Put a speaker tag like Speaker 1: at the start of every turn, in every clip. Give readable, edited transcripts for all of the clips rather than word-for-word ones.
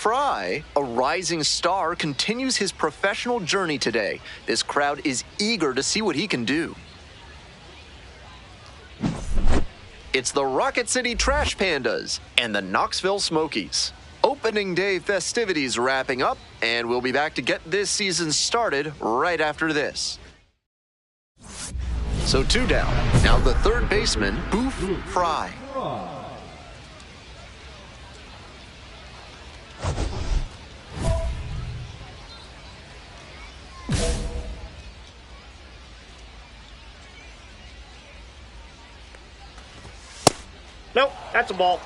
Speaker 1: Frye, a rising star, continues his professional journey today. This crowd is eager to see what he can do. It's the Rocket City Trash Pandas and the Knoxville Smokies. Opening day festivities wrapping up, and we'll be back to get this season started right after this. So 2 down. Now the third baseman, Boof, Frye.
Speaker 2: Nope, that's a ball.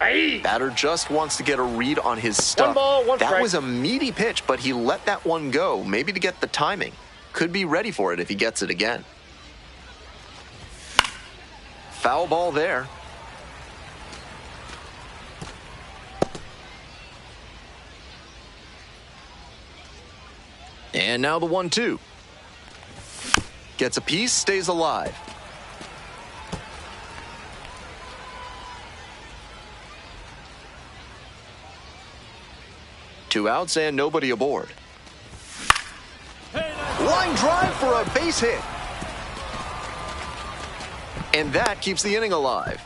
Speaker 2: Aye.
Speaker 1: Batter just wants to get a read on his stuff.
Speaker 2: 1 ball, 1 strike.
Speaker 1: That was a meaty pitch, but he let that one go, maybe to get the timing. Could be ready for it if he gets it again. Foul ball there. And now the 1-2. Gets a piece, stays alive. Two outs and nobody aboard. Line drive for a base hit. And that keeps the inning alive.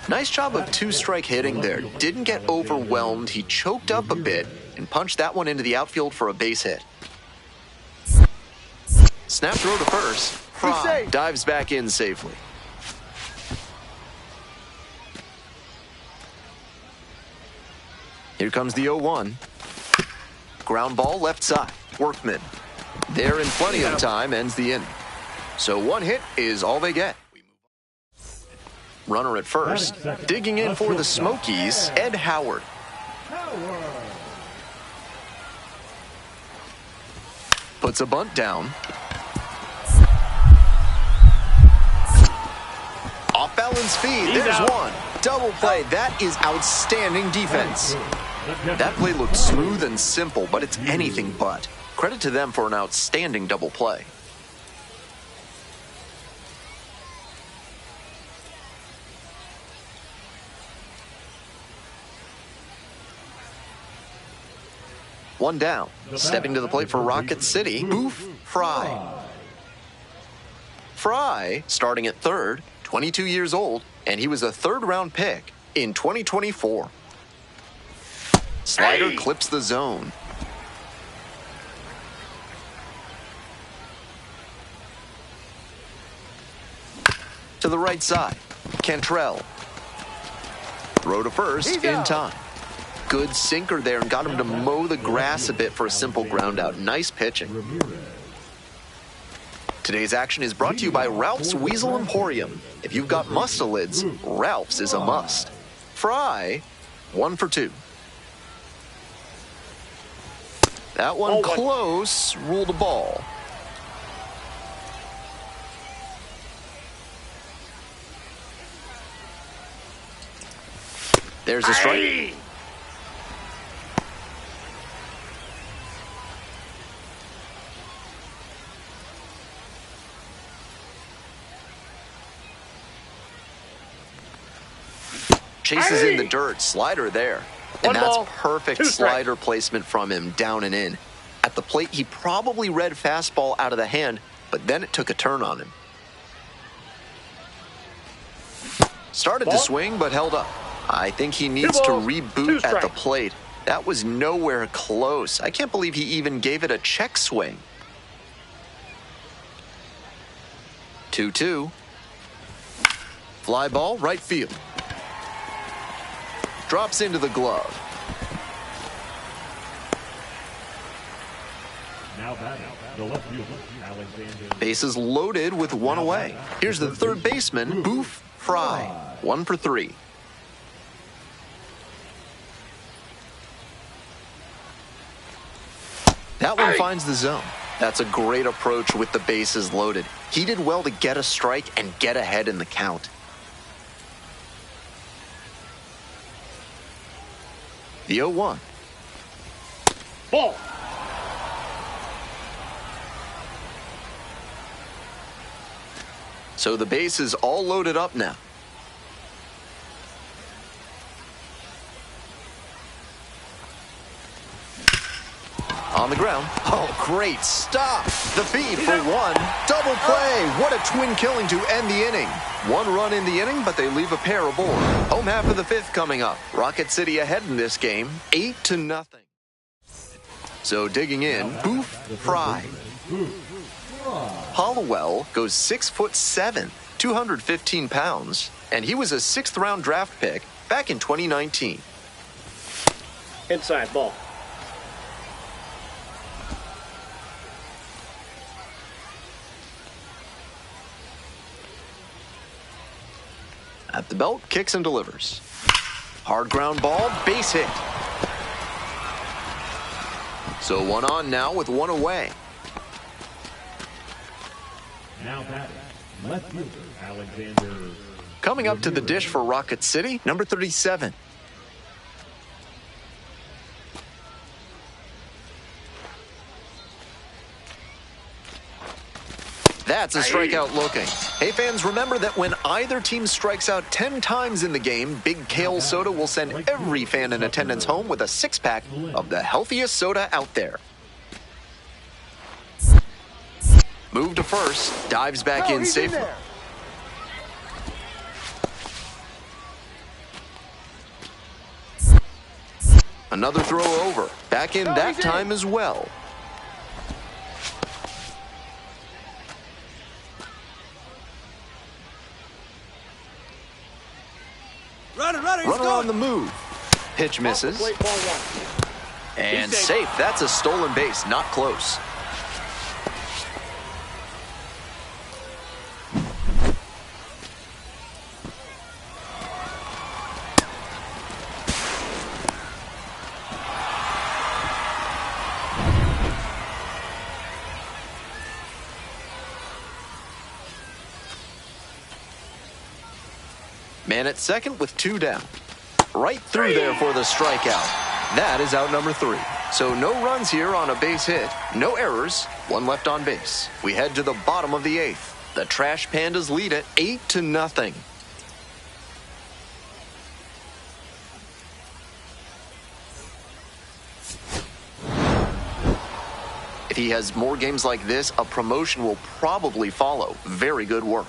Speaker 1: Nice job of 2-strike hitting there. Didn't get overwhelmed. He choked up a bit and punched that one into the outfield for a base hit. Snap throw to first. Frye dives back in safely. Here comes the 0-1. Ground ball left side. Workman. There in plenty of time, ends the inning. So 1 hit is all they get. Runner at first. Digging in for the Smokies, Ed Howard. Puts a bunt down. Off balance feed. There's one. Double play. That is outstanding defense. That play looked smooth and simple, but it's anything but. Credit to them for an outstanding double play. One down. Stepping to the plate for Rocket City, Boof, Frye. Frye, starting at third, 22 years old, and he was a third-round pick in 2024. Slider clips the zone. To the right side, Cantrell. Throw to first in time. Good sinker there and got him to mow the grass a bit for a simple ground out. Nice pitching. Today's action is brought to you by Ralph's Weasel Emporium. If you've got mustelids, Ralph's is a must. Frye, 1 for 2. That one close, ruled a ball. There's a strike. Chases in the dirt, slider there. And that's perfect slider placement from him, down and in. At the plate, he probably read fastball out of the hand, but then it took a turn on him. Started to swing, but held up. I think he needs to reboot at the plate. That was nowhere close. I can't believe he even gave it a check swing. 2-2. Fly ball, right field. Drops into the glove. Bases loaded with one away. Here's the third baseman, Boof, Frye. 1 for 3. That one finds the zone. That's a great approach with the bases loaded. He did well to get a strike and get ahead in the count. The 0-1.
Speaker 2: Ball.
Speaker 1: So the base is all loaded up now. On the ground. Oh, great stop. The feed for one. Double play. What a twin killing to end the inning. One run in the inning, but they leave a pair aboard. Home half of the fifth coming up. Rocket City ahead in this game, 8-0. So digging in, Boof, Frye. Hollowell goes 6'7", 215 pounds, and he was a 6th-round draft pick back in 2019.
Speaker 2: Inside ball.
Speaker 1: At the belt, kicks and delivers. Hard ground ball, base hit. So one on now with one away.
Speaker 3: Now batting, left fielder Alexander.
Speaker 1: Coming up to the dish for Rocket City, number 37. That's a strikeout looking. Hey fans, remember that when either team strikes out 10 times in the game, Big Kale Soda will send every fan in attendance home with a 6-pack of the healthiest soda out there. Move to first, dives back in safely. Another throw over, back in that time as well. Runner on the move. Pitch misses.
Speaker 2: Plate, ball one.
Speaker 1: And safe. That's a stolen base, not close. Man at second with 2 down. Right through there for the strikeout. That is out number 3. So no runs here on a base hit. No errors. One left on base. We head to the bottom of the 8th. The Trash Pandas lead it 8-0. If he has more games like this, a promotion will probably follow. Very good work.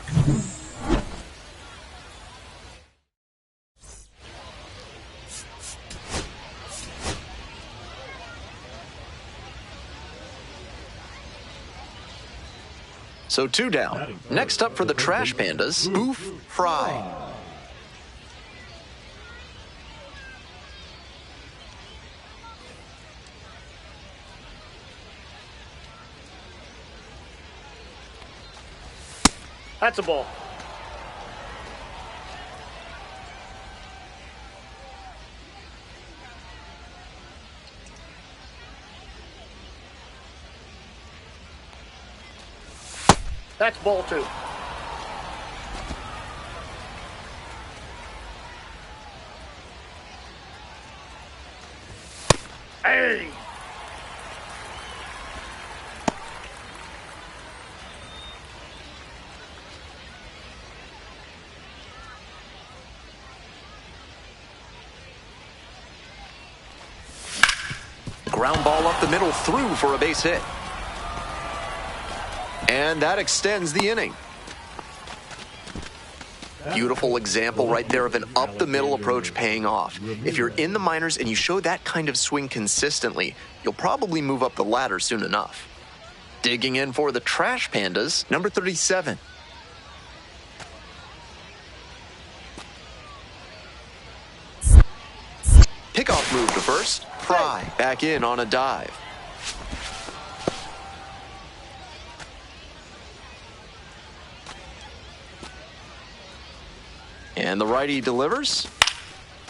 Speaker 1: So 2 down. Next up for the Trash Pandas, Boof, Frye.
Speaker 2: That's a ball. That's ball 2. Hey!
Speaker 1: Ground ball up the middle, through for a base hit. And that extends the inning. Beautiful example right there of an up-the-middle approach paying off. If you're in the minors and you show that kind of swing consistently, you'll probably move up the ladder soon enough. Digging in for the Trash Pandas, number 37. Pickoff move to first. Frye back in on a dive. And the righty delivers.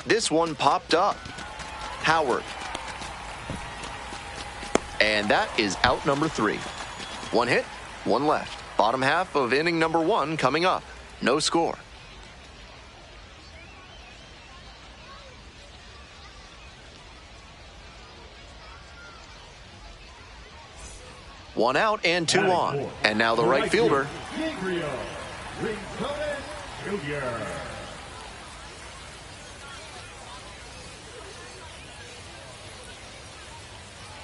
Speaker 1: This one popped up. Howard. And that is out number 3. 1 hit, 1 left. Bottom half of inning number 1 coming up. No score. One out and 2 on. And now the right fielder.
Speaker 3: Jr.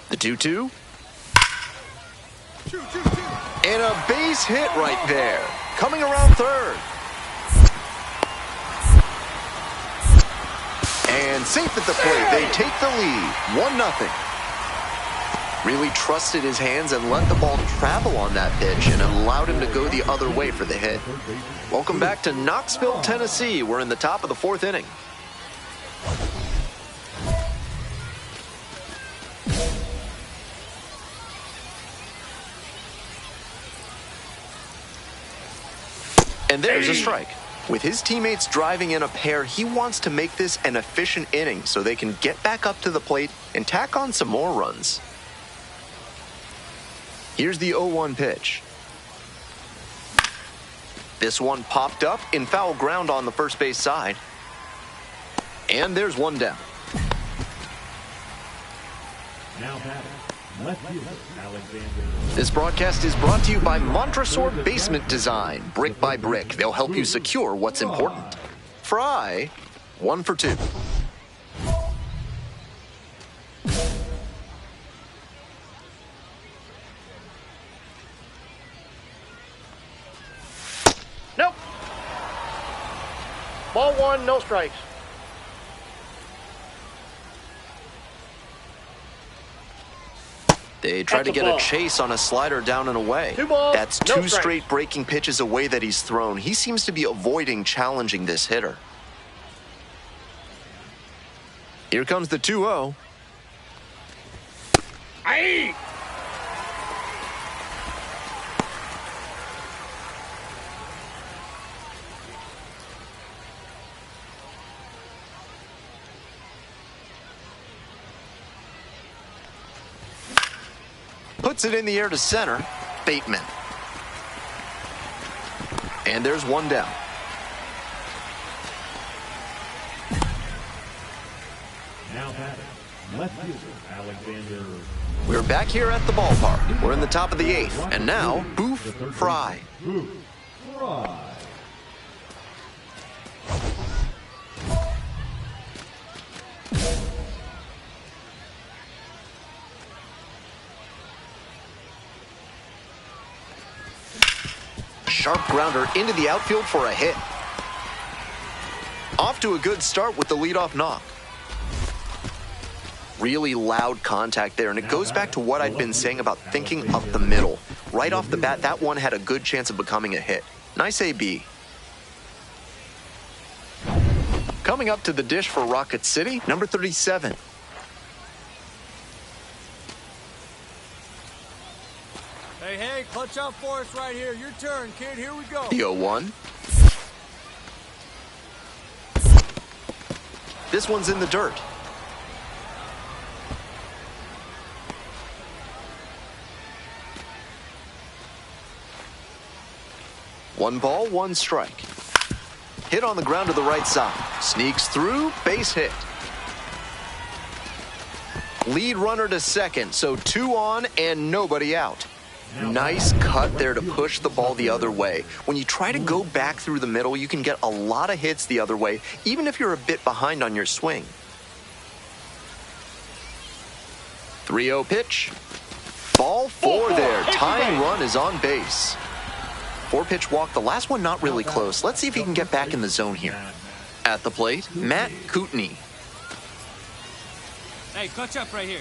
Speaker 1: The 2-2. And a base hit right there. Coming around third. And safe at the plate. They take the lead. 1-0. Really trusted his hands and let the ball travel on that pitch and allowed him to go the other way for the hit. Welcome back to Knoxville, Tennessee. We're in the top of the 4th inning. And there's a strike. With his teammates driving in a pair, he wants to make this an efficient inning so they can get back up to the plate and tack on some more runs. Here's the 0-1 pitch. This one popped up in foul ground on the first base side. And there's one down.
Speaker 3: Now batting, left fielder Alexander.
Speaker 1: This broadcast is brought to you by Montresor Basement Design. Brick by brick, they'll help you secure what's important. Frye, 1 for 2.
Speaker 2: Nope. Ball 1, no strikes.
Speaker 1: They try to get a chase on a slider down and away.
Speaker 2: 2 balls,
Speaker 1: That's
Speaker 2: no
Speaker 1: 2
Speaker 2: strikes.
Speaker 1: straight breaking pitches away that he's thrown. He seems to be avoiding challenging this hitter. Here comes the 2-0.
Speaker 2: Aye.
Speaker 1: Puts it in the air to center. Bateman. And there's one down.
Speaker 3: Now batting, left fielder Alexander.
Speaker 1: We're back here at the ballpark. We're in the top of the 8th. And now, Boof, Frye.
Speaker 3: Boof, Frye.
Speaker 1: Sharp grounder into the outfield for a hit. Off to a good start with the leadoff knock. Really loud contact there, and it goes back to what I'd been saying about thinking up the middle. Right off the bat, that one had a good chance of becoming a hit. Nice AB. Coming up to the dish for Rocket City, number 37.
Speaker 4: Hey, clutch up for us right here. Your turn, kid. Here we go.
Speaker 1: The 0-1. This one's in the dirt. One ball, one strike. Hit on the ground to the right side. Sneaks through, base hit. Lead runner to second, so 2 on and nobody out. Nice cut there to push the ball the other way. When you try to go back through the middle, you can get a lot of hits the other way, even if you're a bit behind on your swing. 3-0 pitch. Ball 4 there. Tying run is on base. 4-pitch walk. The last one not really close. Let's see if he can get back in the zone here. At the plate, Matt Kootenai.
Speaker 4: Hey, clutch up right here.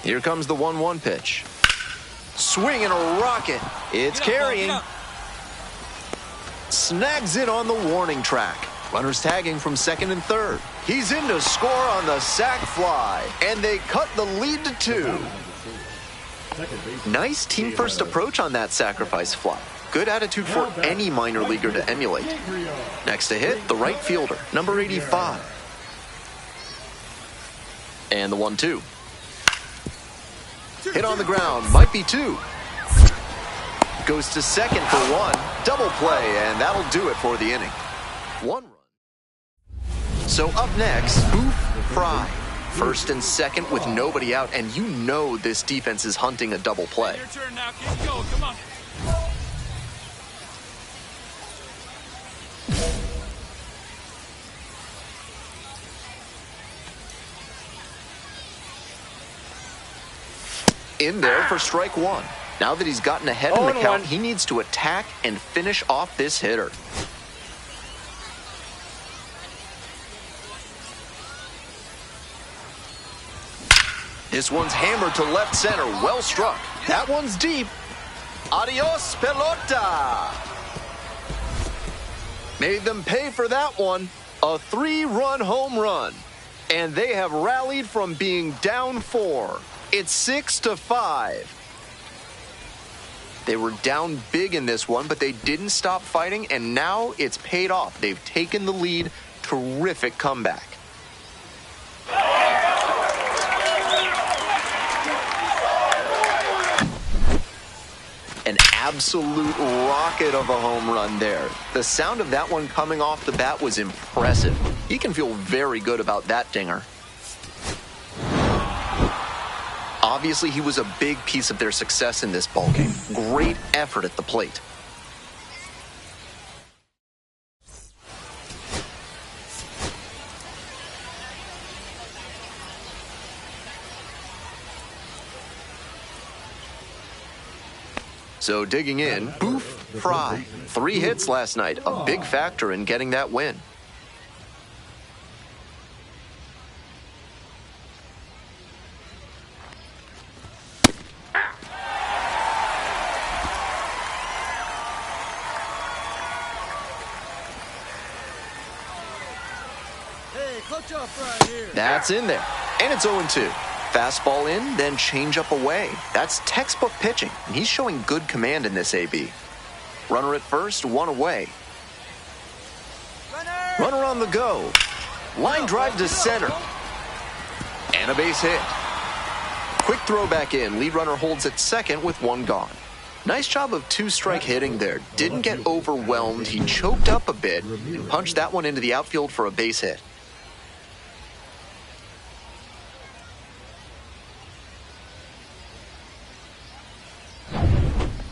Speaker 1: Here comes the 1-1 pitch. Swing and a rocket. It's carrying. Snags it on the warning track. Runners tagging from second and third. He's in to score on the sac fly. And they cut the lead to 2. Nice team first approach on that sacrifice fly. Good attitude for any minor leaguer to emulate. Next to hit, the right fielder, number 85. And the 1-2. Hit on the ground, might be 2. Goes to second for 1. Double play, and that'll do it for the inning. 1 run. So up next, Boof, Frye. First and second with nobody out, and you know this defense is hunting a double play.
Speaker 4: Your turn now, kid. Go, come on.
Speaker 1: In there for strike one. Now that he's gotten ahead in the count, he needs to attack and finish off this hitter. This one's hammered to left center. Well struck. That one's deep. Adios, pelota. Made them pay for that one. A 3-run home run. And they have rallied from being down 4. It's 6-5. They were down big in this one, but they didn't stop fighting, and now it's paid off. They've taken the lead. Terrific comeback. An absolute rocket of a home run there. The sound of that one coming off the bat was impressive. He can feel very good about that dinger. Obviously, he was a big piece of their success in this ballgame. Great effort at the plate. So digging in, Boof, Frye. 3 hits last night, a big factor in getting that win.
Speaker 4: Clutch off right here.
Speaker 1: That's in there. And it's 0-2. Fastball in, then change up away. That's textbook pitching, and he's showing good command in this AB. Runner at first, 1 away. Runner on the go. Line drive to center. And a base hit. Quick throw back in. Lead runner holds at second with 1 gone. Nice job of 2-strike hitting there. Didn't get overwhelmed. He choked up a bit and punched that one into the outfield for a base hit.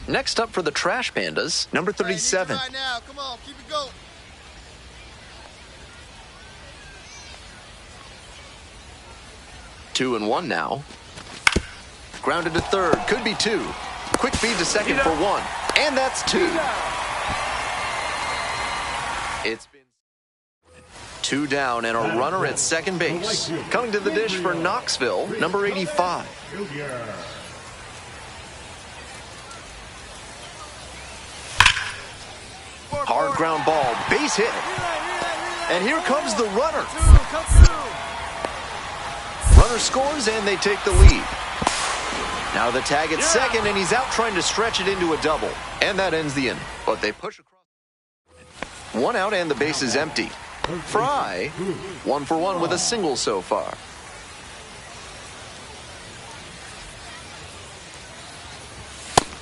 Speaker 1: Next up for the Trash Pandas, number 37.
Speaker 4: Right now. Come on, keep it going.
Speaker 1: Two and one now. Grounded to third, could be 2. Quick feed to second for 1, and that's 2. It's been 2 down and a runner at second base. Coming to the dish for Knoxville, number 85. Hard ground ball, base hit. And here comes the runner. Runner scores and they take the lead. Now the tag at second, and he's out trying to stretch it into a double. And that ends the inning. But they push across. 1 out and the base is empty. Frye, 1 for 1 with a single so far.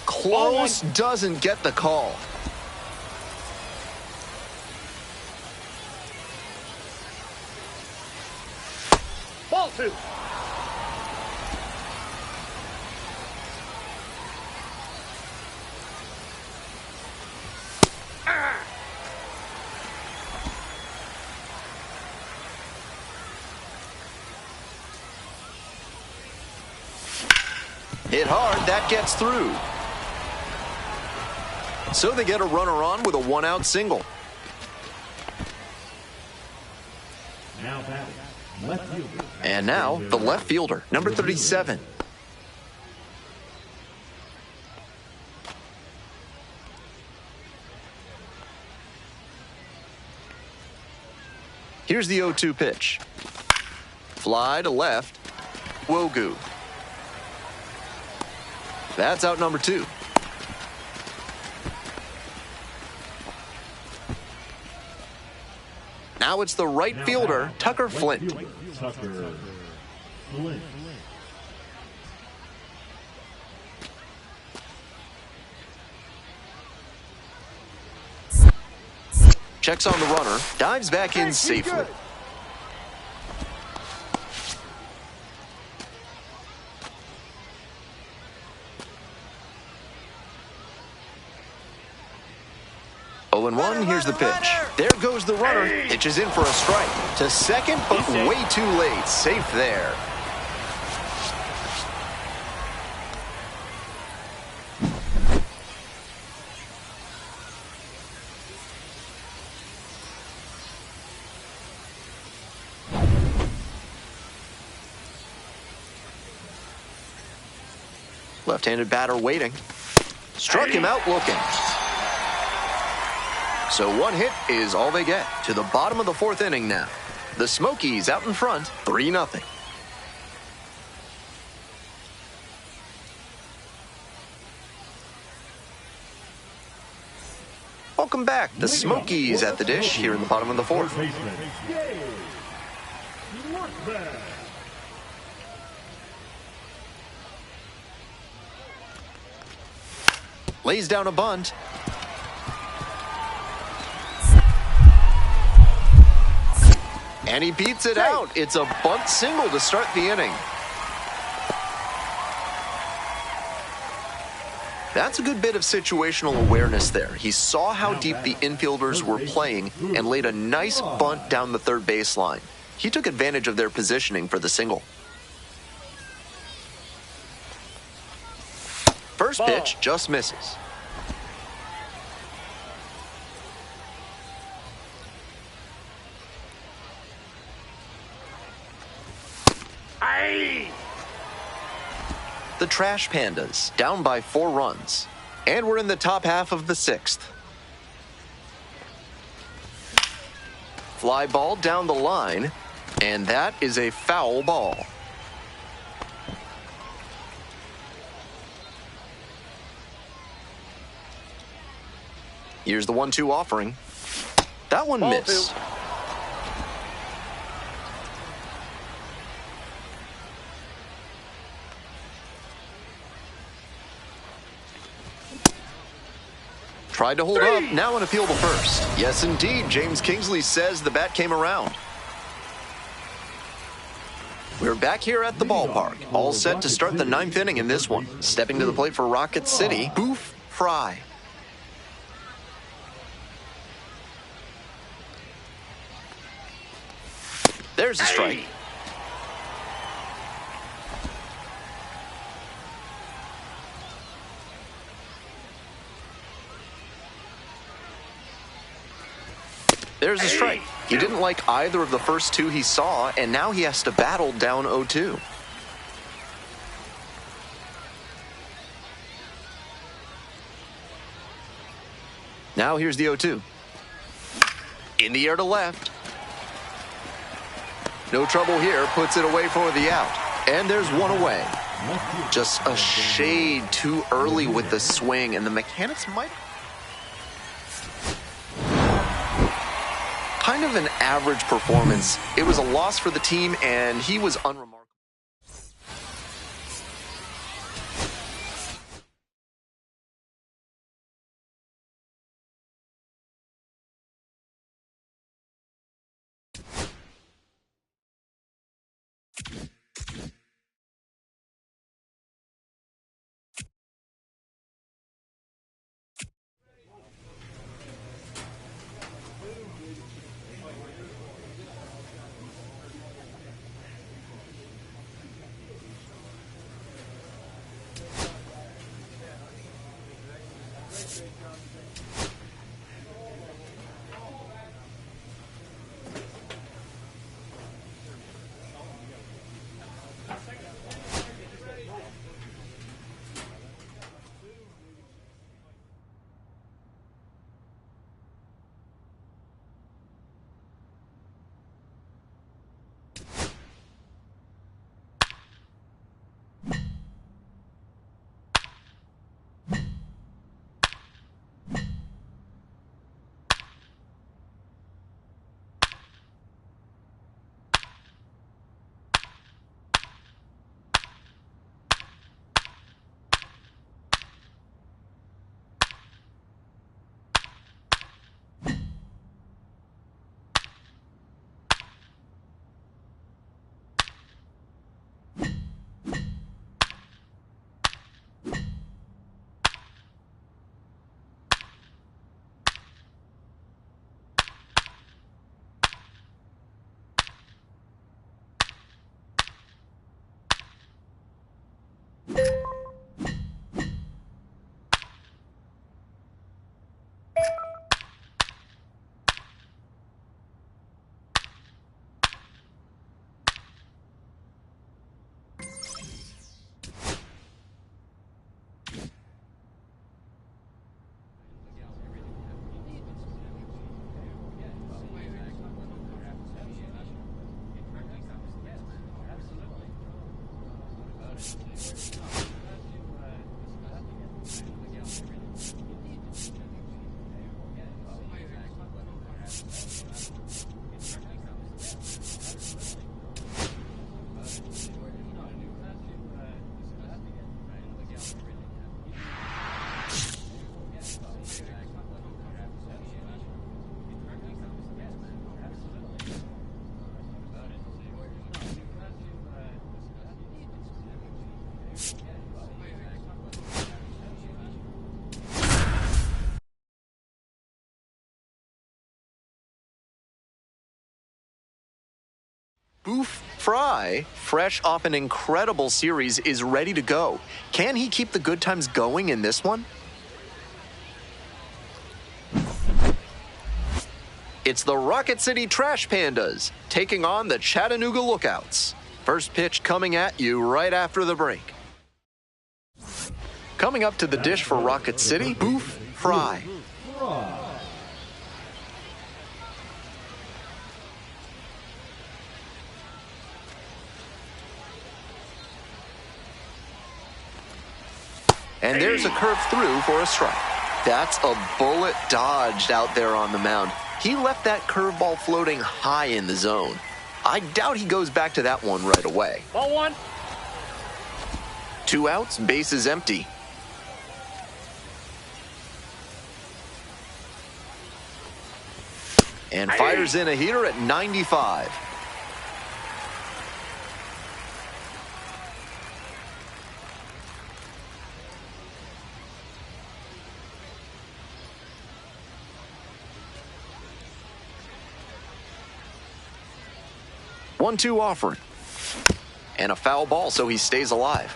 Speaker 1: Close, doesn't get the call.
Speaker 2: Ball 2.
Speaker 1: Hit hard, that gets through. So they get a runner on with a 1-out single.
Speaker 3: Now batting, left fielder.
Speaker 1: And now the left fielder, number 37. Here's the 0-2 pitch. Fly to left. Wogu. That's out number 2. Now it's the right fielder, Tucker Flint.
Speaker 3: Tucker Flint.
Speaker 1: Checks on the runner, dives back in safely. 0-1, here's the pitch. There goes the runner. Pitch is in for a strike. To second, but way too late. Safe there. Left-handed batter waiting. Struck him out looking. So one hit is all they get. To the bottom of the fourth inning now. The Smokies out in front, 3-0. Welcome back. The Smokies at the dish here in the bottom of the fourth. Lays down a bunt. And he beats it out. It's a bunt single to start the inning. That's a good bit of situational awareness there. He saw how deep the infielders were playing and laid a nice bunt down the third baseline. He took advantage of their positioning for the single. First pitch just misses. The Trash Pandas down by 4 runs. And we're in the top half of the 6th. Fly ball down the line, and that is a foul ball. Here's the 1-2 offering. That one missed. Tried to hold up, now an appeal to first. Yes, indeed, James Kingsley says the bat came around. We're back here at the ballpark, all set to start the 9th inning in this one. Stepping to the plate for Rocket City, Boof, Frye. There's a strike. There's a strike. He didn't like either of the first 2 he saw, and now he has to battle down 0-2. Now here's the 0-2. In the air to left. No trouble here, puts it away for the out. And there's one away. Just a shade too early with the swing, and the mechanics might... Kind of an average performance. It was a loss for the team, and he was unremarkable. Boof Frye, fresh off an incredible series, is ready to go. Can he keep the good times going in this one? It's the Rocket City Trash Pandas taking on the Chattanooga Lookouts. First pitch coming at you right after the break. Coming up to the dish for Rocket City, Boof Frye. And there's a curve through for a strike. That's a bullet dodged out there on the mound. He left that curveball floating high in the zone. I doubt he goes back to that one right away.
Speaker 2: Ball one.
Speaker 1: 2 outs, bases empty. And fires in a heater at 95. One-two offering. And a foul ball, so he stays alive.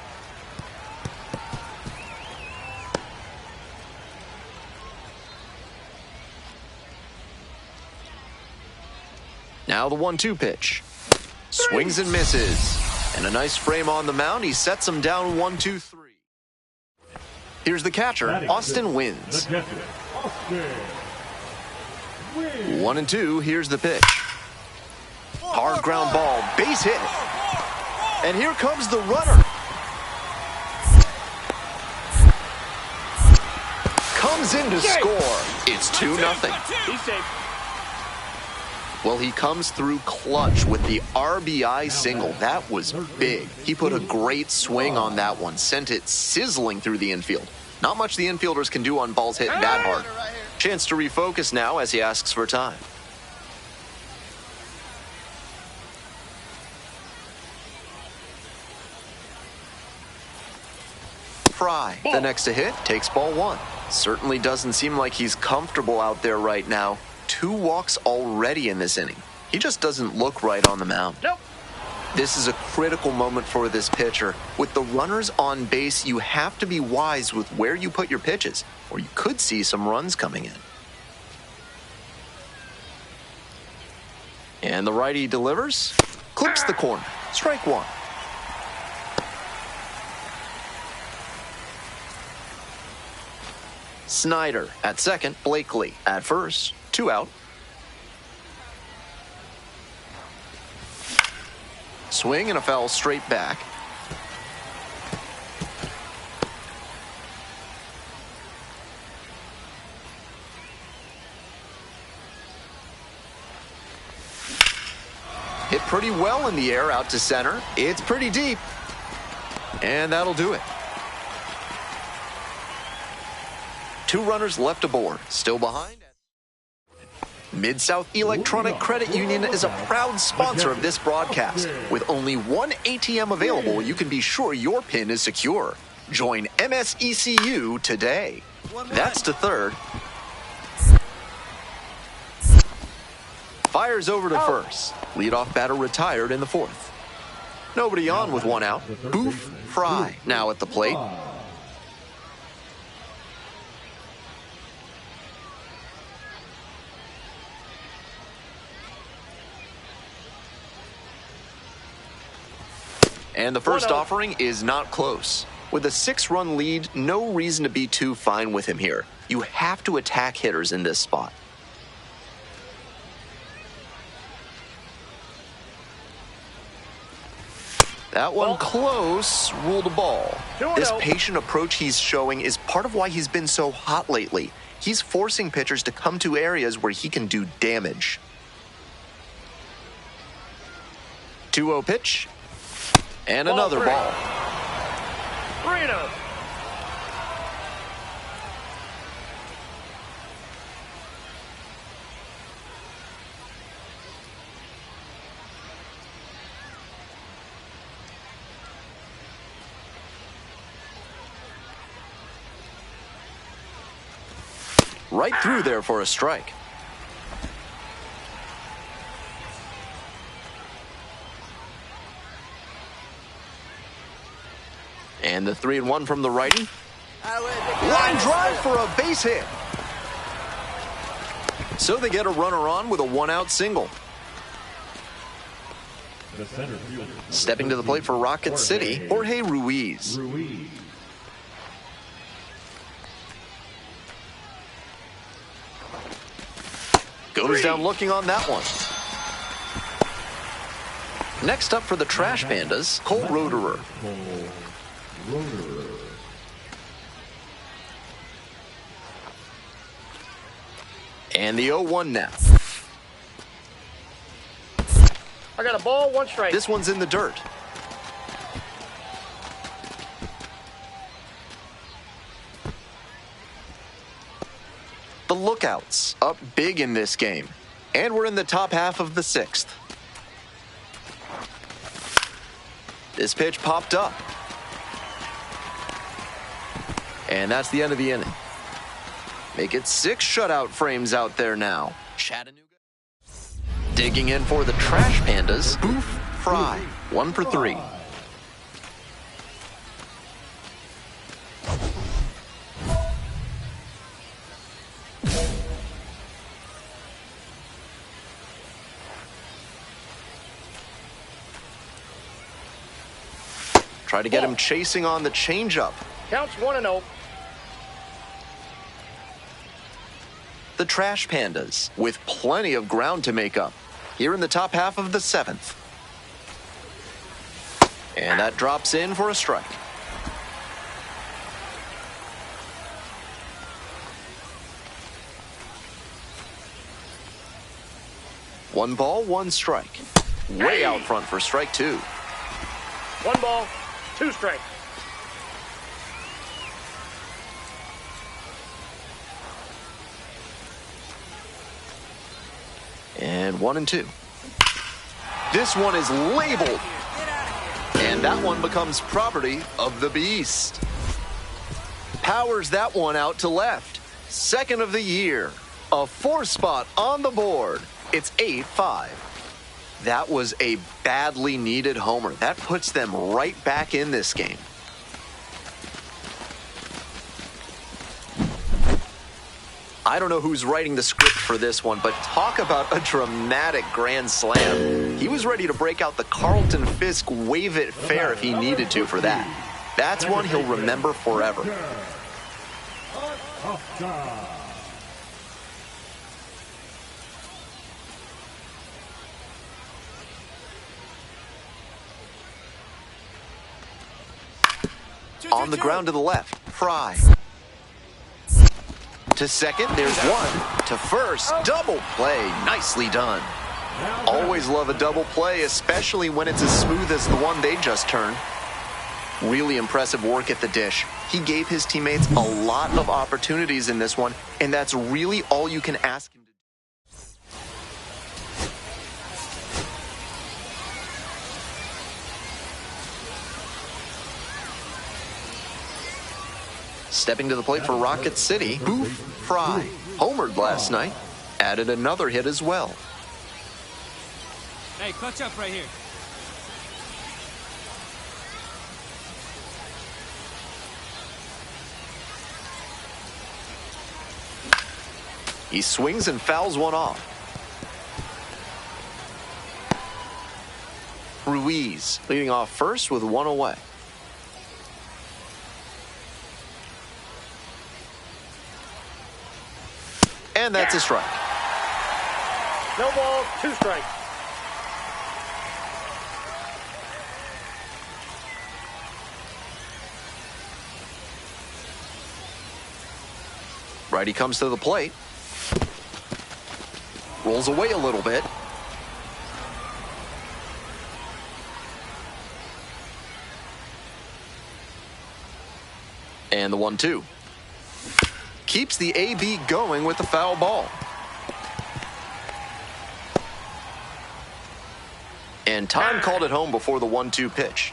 Speaker 1: Now the 1-2 pitch. Swings and misses. And a nice frame on the mound. He sets him down 1-2-3. Here's the catcher. Austin wins. 1-2. Here's the pitch. Hard ground ball, base hit. And here comes the runner. Comes in to score. It's 2-0.
Speaker 2: He's safe.
Speaker 1: Well, he comes through clutch with the RBI single. That was big. He put a great swing on that one, sent it sizzling through the infield. Not much the infielders can do on balls hit that hard. Chance to refocus now as he asks for time. Frye, the next to hit, takes ball one. Certainly doesn't seem like he's comfortable out there right now. 2 walks already in this inning. He just doesn't look right on the mound.
Speaker 2: Nope.
Speaker 1: This is a critical moment for this pitcher. With the runners on base, you have to be wise with where you put your pitches, or you could see some runs coming in. And the righty delivers, clips the corner, strike one. Snyder at second, Blakely at first, 2 out. Swing and a foul straight back. Hit pretty well in the air out to center. It's pretty deep. And that'll do it. 2 runners left aboard. Still behind. Mid-South Electronic Credit Union is a proud sponsor of this broadcast. With only 1 ATM available, you can be sure your PIN is secure. Join MSECU today. That's to third. Fires over to first. Leadoff batter retired in the 4th. Nobody on with 1 out. Boof Frye now at the plate. And the first offering is not close. With a 6-run lead, no reason to be too fine with him here. You have to attack hitters in this spot. That one close, ruled a ball. This patient approach he's showing is part of why he's been so hot lately. He's forcing pitchers to come to areas where he can do damage. 2-0 pitch. And another ball.
Speaker 2: 3-0.
Speaker 1: Right through there for a strike. And the 3-1 from the righty. Line drive for a base hit. So they get a runner on with a 1-out single. Stepping to the plate for Rocket City, Jorge Ruiz. Goes down looking on that one. Next up for the Trash Pandas, Cole Roederer. And the 0-1 now.
Speaker 2: I got a ball, 1 strike.
Speaker 1: This one's in the dirt. The Lookouts up big in this game. And we're in the top half of the 6th. This pitch popped up. And that's the end of the inning. Make it 6 shutout frames out there now. Chattanooga. Digging in for the Trash Pandas, Boof, Frye, 1 for 3. Try to get him chasing on the changeup.
Speaker 2: Counts 1-0.
Speaker 1: The Trash Pandas with plenty of ground to make up here in the top half of the 7th. And that drops in for a strike. One ball, 1 strike. Way out front for strike 2.
Speaker 2: 1 ball, 2 strikes.
Speaker 1: And 1-2. This one is labeled. And that one becomes property of the Beast. Powers that one out to left. 2nd of the year. A 4-spot on the board. It's 8-5. That was a badly needed homer. That puts them right back in this game. I don't know who's writing the script for this one, but talk about a dramatic grand slam. He was ready to break out the Carlton Fisk wave it fair if he needed to for that. That's one he'll remember forever. On the ground to the left, Frye. To second, there's 1. To first, double play. Nicely done. Always love a double play, especially when it's as smooth as the one they just turned. Really impressive work at the dish. He gave his teammates a lot of opportunities in this one, and that's really all you can ask him to do. Stepping to the plate for Rocket City, Boof, Frye. Homered last night. Added another hit as well.
Speaker 4: Hey, clutch up right here.
Speaker 1: He swings and fouls one off. Ruiz leading off first with 1 away. And that's a strike.
Speaker 2: No balls, 2 strikes.
Speaker 1: Righty comes to the plate. Rolls away a little bit. And the 1-2. Keeps the AB going with the foul ball. And time called it home before the 1-2 pitch.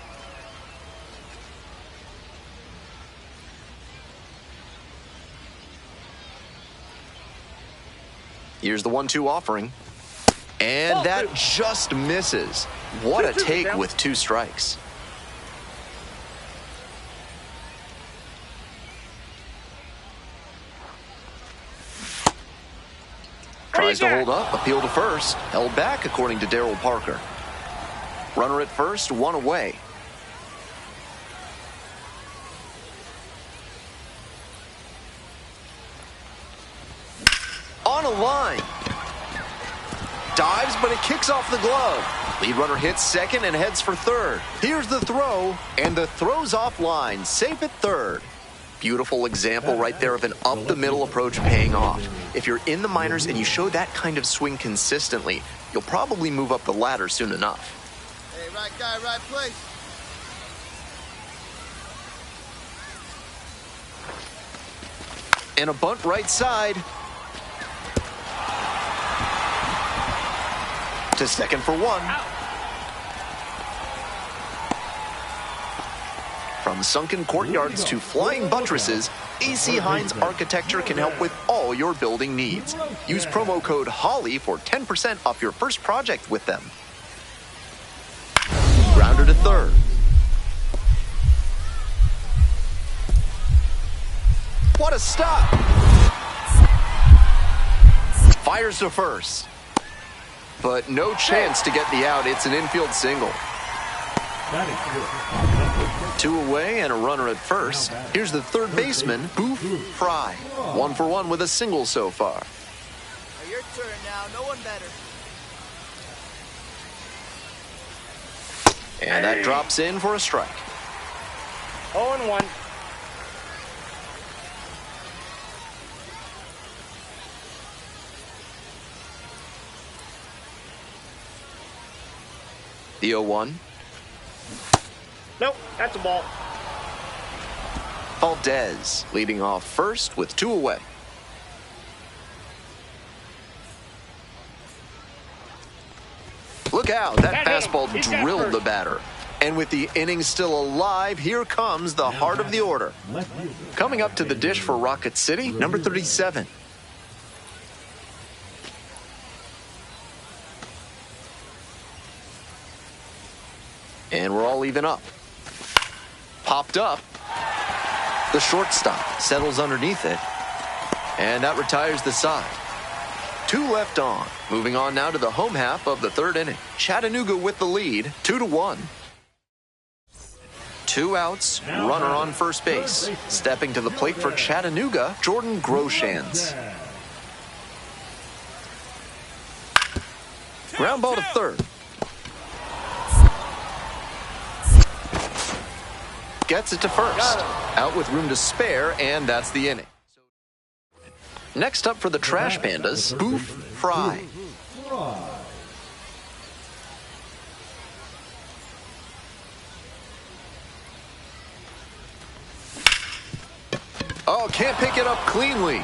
Speaker 1: Here's the 1-2 offering. And that just misses. What a take with 2 strikes. Tries to hold up, appeal to first. Held back, according to Darryl Parker. Runner at first, one away. On a line. Dives, but it kicks off the glove. Lead runner hits second and heads for third. Here's the throw, and the throw's offline, safe at third. Beautiful example right there of an up-the-middle approach paying off. If you're in the minors and you show that kind of swing consistently, you'll probably move up the ladder soon enough.
Speaker 5: Hey, right guy, right place.
Speaker 1: And a bunt right side. To second for one. From sunken courtyards to flying buttresses, AC Hines Architecture can help with all your building needs. Use promo code HOLLY for 10% off your first project with them. Grounder to third. What a stop! Fires to first. But no chance to get the out. It's an infield single. Two away and a runner at first. Here's the third baseman, Boof, Frye. 1 for 1 with a single so far.
Speaker 5: Your turn now. No one better.
Speaker 1: And that drops in for a strike.
Speaker 2: 0-1.
Speaker 1: The 0-1.
Speaker 2: Nope, that's a ball.
Speaker 1: Valdez leading off first with 2 away. Look out, that fastball drilled the batter. And with the inning still alive, here comes the heart of the order. Coming up to the dish for Rocket City, number 37. And we're all even up. Popped up. The shortstop settles underneath it. And that retires the side. 2 left on. Moving on now to the home half of the third inning. Chattanooga with the lead, 2-1. 2 outs, runner on first base. Stepping to the plate for Chattanooga, Jordan Groshans. Ground ball to third. Gets it to first. Out with room to spare, and that's the inning. Next up for the Trash Pandas, Boof, Frye. Oh, can't pick it up cleanly.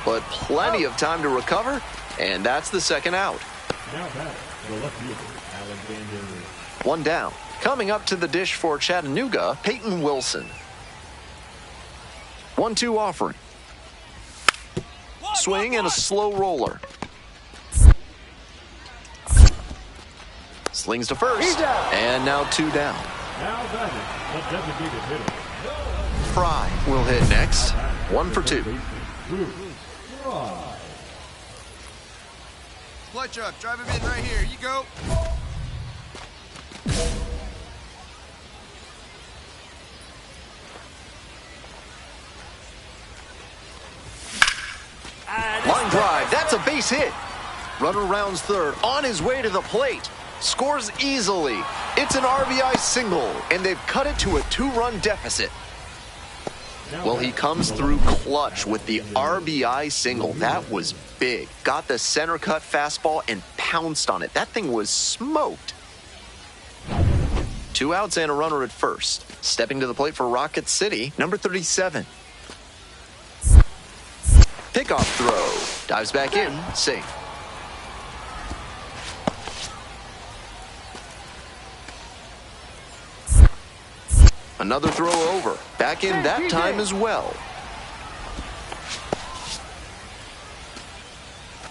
Speaker 1: But plenty of time to recover, and that's the second out. One down. Coming up to the dish for Chattanooga, Peyton Wilson. 1-2 offering. Swing and a slow roller. Slings to first. And now 2 down. Frye will hit next. 1 for 2.
Speaker 5: Play truck, drive him in right here. You go.
Speaker 1: Line drive, that's a base hit. Runner rounds third, on his way to the plate. Scores easily. It's an RBI single, and they've cut it to a 2-run deficit. Well, he comes through clutch with the RBI single. That was big. Got the center cut fastball and pounced on it. That thing was smoked. 2 outs and a runner at first. Stepping to the plate for Rocket City, number 37. Pickoff throw. Dives back in. Safe. Another throw over. Back in that time as well.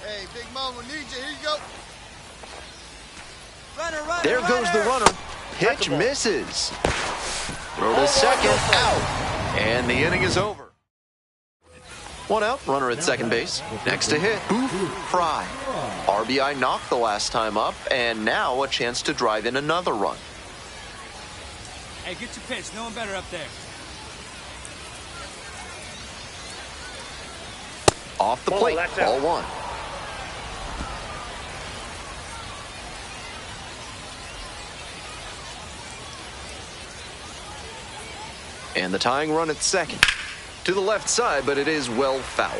Speaker 5: Hey, Big Mom, we need you. Here you go. Runner,
Speaker 1: there goes the runner. Pitch misses. Throw to second. Out. And the inning is over. One out, runner at second base. Next to hit, Boof, Frye. RBI knocked the last time up, and now a chance to drive in another run.
Speaker 4: Hey, get your pitch. No one better up there.
Speaker 1: Off the plate, ball one. And the tying run at second. To the left side, but it is well foul.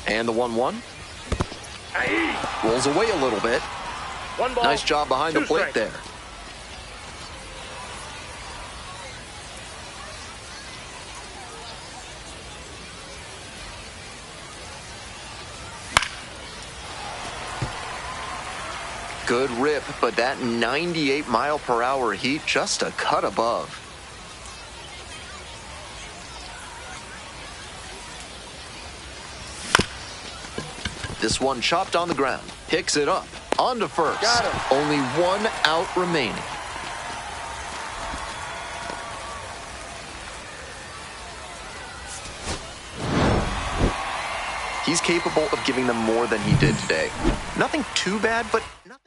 Speaker 1: And the 1-1. Rolls away a little bit.
Speaker 2: One ball.
Speaker 1: Nice job behind the plate there. Good rip, but that 98-mile-per-hour heat just a cut above. This one chopped on the ground. Picks it up. On to first.
Speaker 2: Got him.
Speaker 1: Only one out remaining. He's capable of giving them more than he did today. Nothing too bad, but nothing.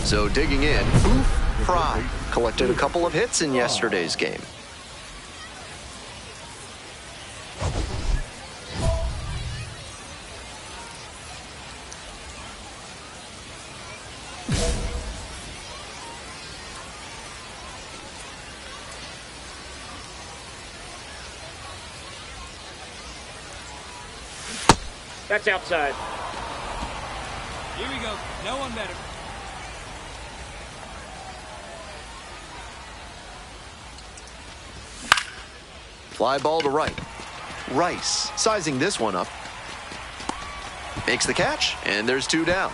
Speaker 1: So digging in, Boof, Frye collected a couple of hits in yesterday's game.
Speaker 2: That's outside.
Speaker 4: Here we go. No one better.
Speaker 1: Fly ball to right. Rice sizing this one up. Makes the catch, and there's two down.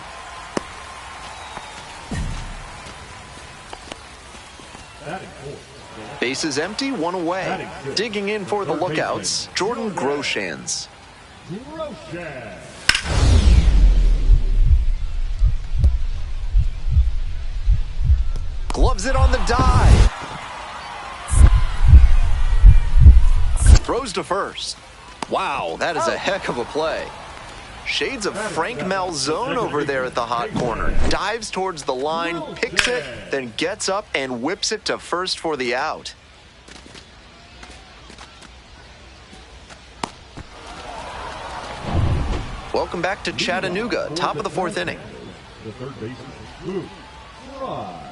Speaker 1: Bases empty, one away. Digging in for the lookouts, Jordan Groshans. Gloves it on the dive. Throws to first. Wow, that is a heck of a play. Shades of Frank Malzone over there at the hot corner. Dives towards the line, picks it, then gets up and whips it to first for the out. Welcome back to Chattanooga, top of the fourth inning.
Speaker 3: The third baseman, Boof, Frye.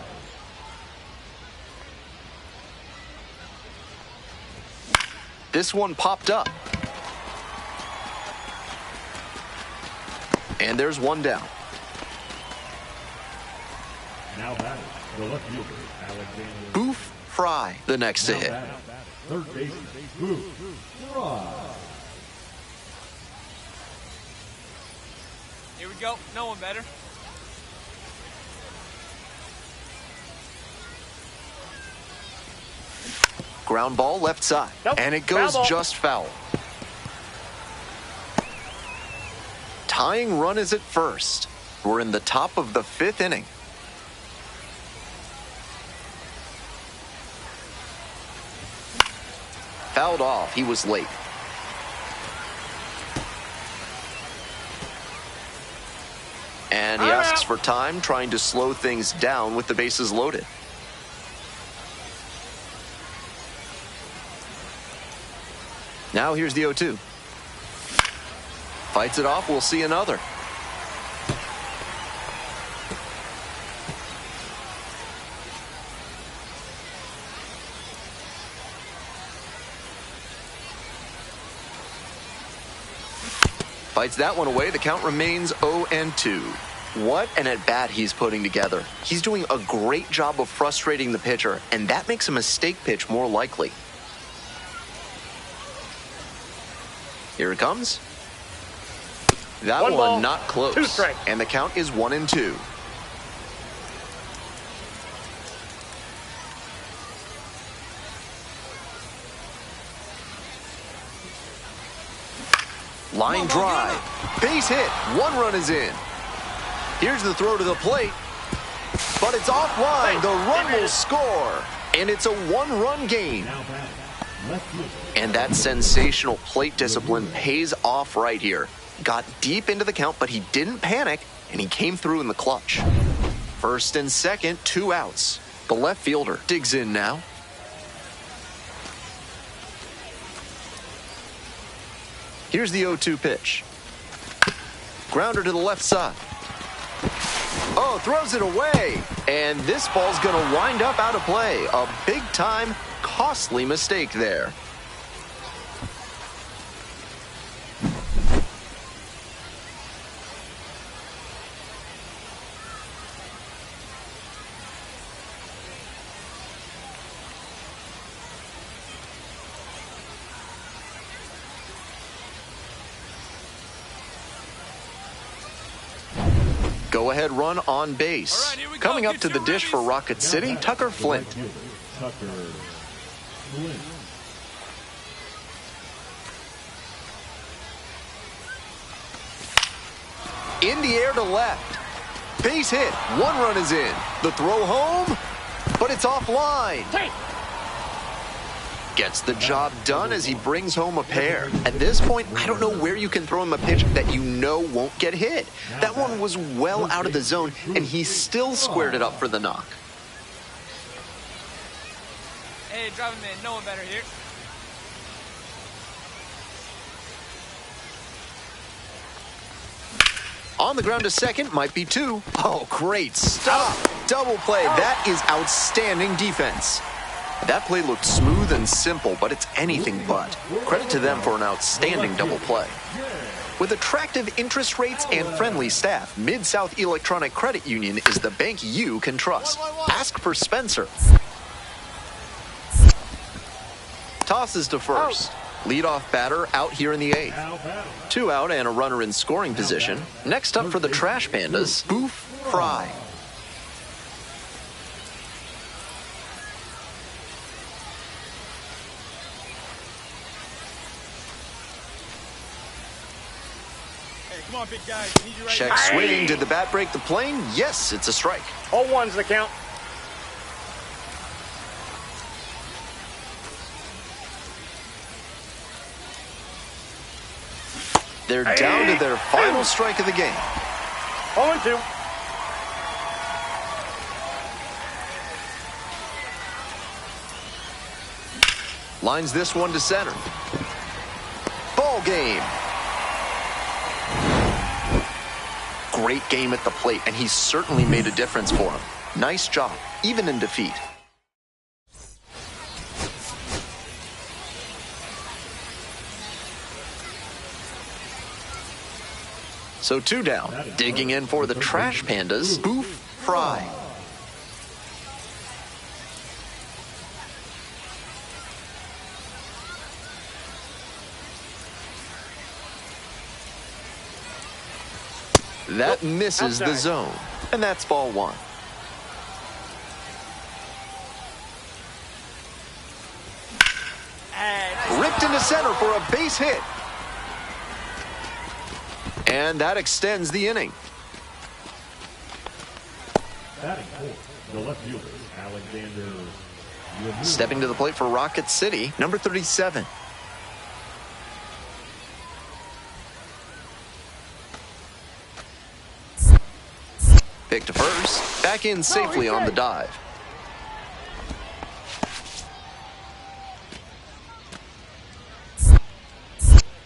Speaker 1: This one popped up. And there's one down.
Speaker 3: Now batting, the left fielder, Alexander.
Speaker 1: Boof, Frye, the next to
Speaker 3: Now
Speaker 1: hit.
Speaker 3: batting, third baseman, Boof, Frye.
Speaker 4: Here we go. No one better.
Speaker 1: Ground ball left side.
Speaker 2: Nope.
Speaker 1: And it goes
Speaker 2: Foul ball.
Speaker 1: just foul. Tying run is at first. We're in the top of the fifth inning. Fouled off. He was late. And he
Speaker 2: I'm
Speaker 1: asks
Speaker 2: out.
Speaker 1: for time, trying to slow things down with the bases loaded. Now here's the 0-2. Fights it off, we'll see another. Fights that one away, the count remains 0-2. What an at-bat he's putting together. He's doing a great job of frustrating the pitcher, and that makes a mistake pitch more likely. Here it comes. That
Speaker 2: One ball,
Speaker 1: one not close.
Speaker 2: 2 strikes.
Speaker 1: And the count is 1-2. Line drive. Base hit. 1 run is in. Here's the throw to the plate. But it's offline. The run will score. And it's a 1-run game. And that sensational plate discipline pays off right here. Got deep into the count, but he didn't panic, and he came through in the clutch. First and second, 2 outs. The left fielder digs in now. Here's the 0-2 pitch. Grounder to the left side. Oh, throws it away. And this ball's going to wind up out of play. A big-time, costly mistake there. Go-ahead run on base.
Speaker 4: All right,
Speaker 1: Coming up
Speaker 4: Get
Speaker 1: to the
Speaker 4: your
Speaker 1: dish for
Speaker 4: ribbies.
Speaker 1: Rocket City, Tucker Flint.
Speaker 3: Tucker Flint.
Speaker 1: In the air to left. Base hit. 1 run is in. The throw home, but it's offline. Gets the job done as he brings home a pair. At this point, I don't know where you can throw him a pitch that you know won't get hit. That one was well out of the zone, and he still squared it up for the knock.
Speaker 4: Hey, drive him in. No one better here.
Speaker 1: On the ground to second, might be 2. Oh, great stop. Double play. That is outstanding defense. That play looked smooth and simple, but it's anything but. Credit to them for an outstanding double play. With attractive interest rates and friendly staff, Mid-South Electronic Credit Union is the bank you can trust. Ask for Spencer. Tosses to first. Leadoff batter out here in the 8th. 2 out and a runner in scoring position. Next up for the Trash Pandas, Boof, Frye.
Speaker 4: Come on, big guy. Need you right
Speaker 1: Check
Speaker 4: here.
Speaker 1: swing. Did the bat break the plane? Yes, it's a strike.
Speaker 2: 0-1's the count.
Speaker 1: They're down to their final strike of the game.
Speaker 2: 0-2.
Speaker 1: Lines this one to center. Ball game. Great game at the plate, and he certainly made a difference for him. Nice job, even in defeat. So 2 down. Digging in for the Trash Pandas, Boof, Frye. That misses the zone, and that's ball 1. Ripped into center for a base hit. And that extends the inning.
Speaker 3: Batting fourth, the left fielder, Alexander.
Speaker 1: Stepping to the plate for Rocket City, number 37. Pick to first, back in safely on the dive.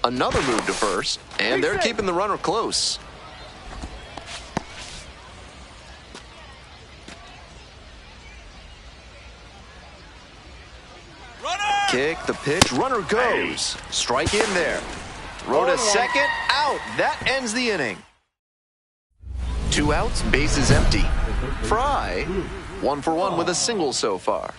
Speaker 1: Another move to first, and they're keeping the runner close.
Speaker 4: Runner!
Speaker 1: Kick, the pitch, runner goes. Strike in there. Throw to second, out. That ends the inning. 2 outs, base is empty. Frye, 1 for 1 with a single so far.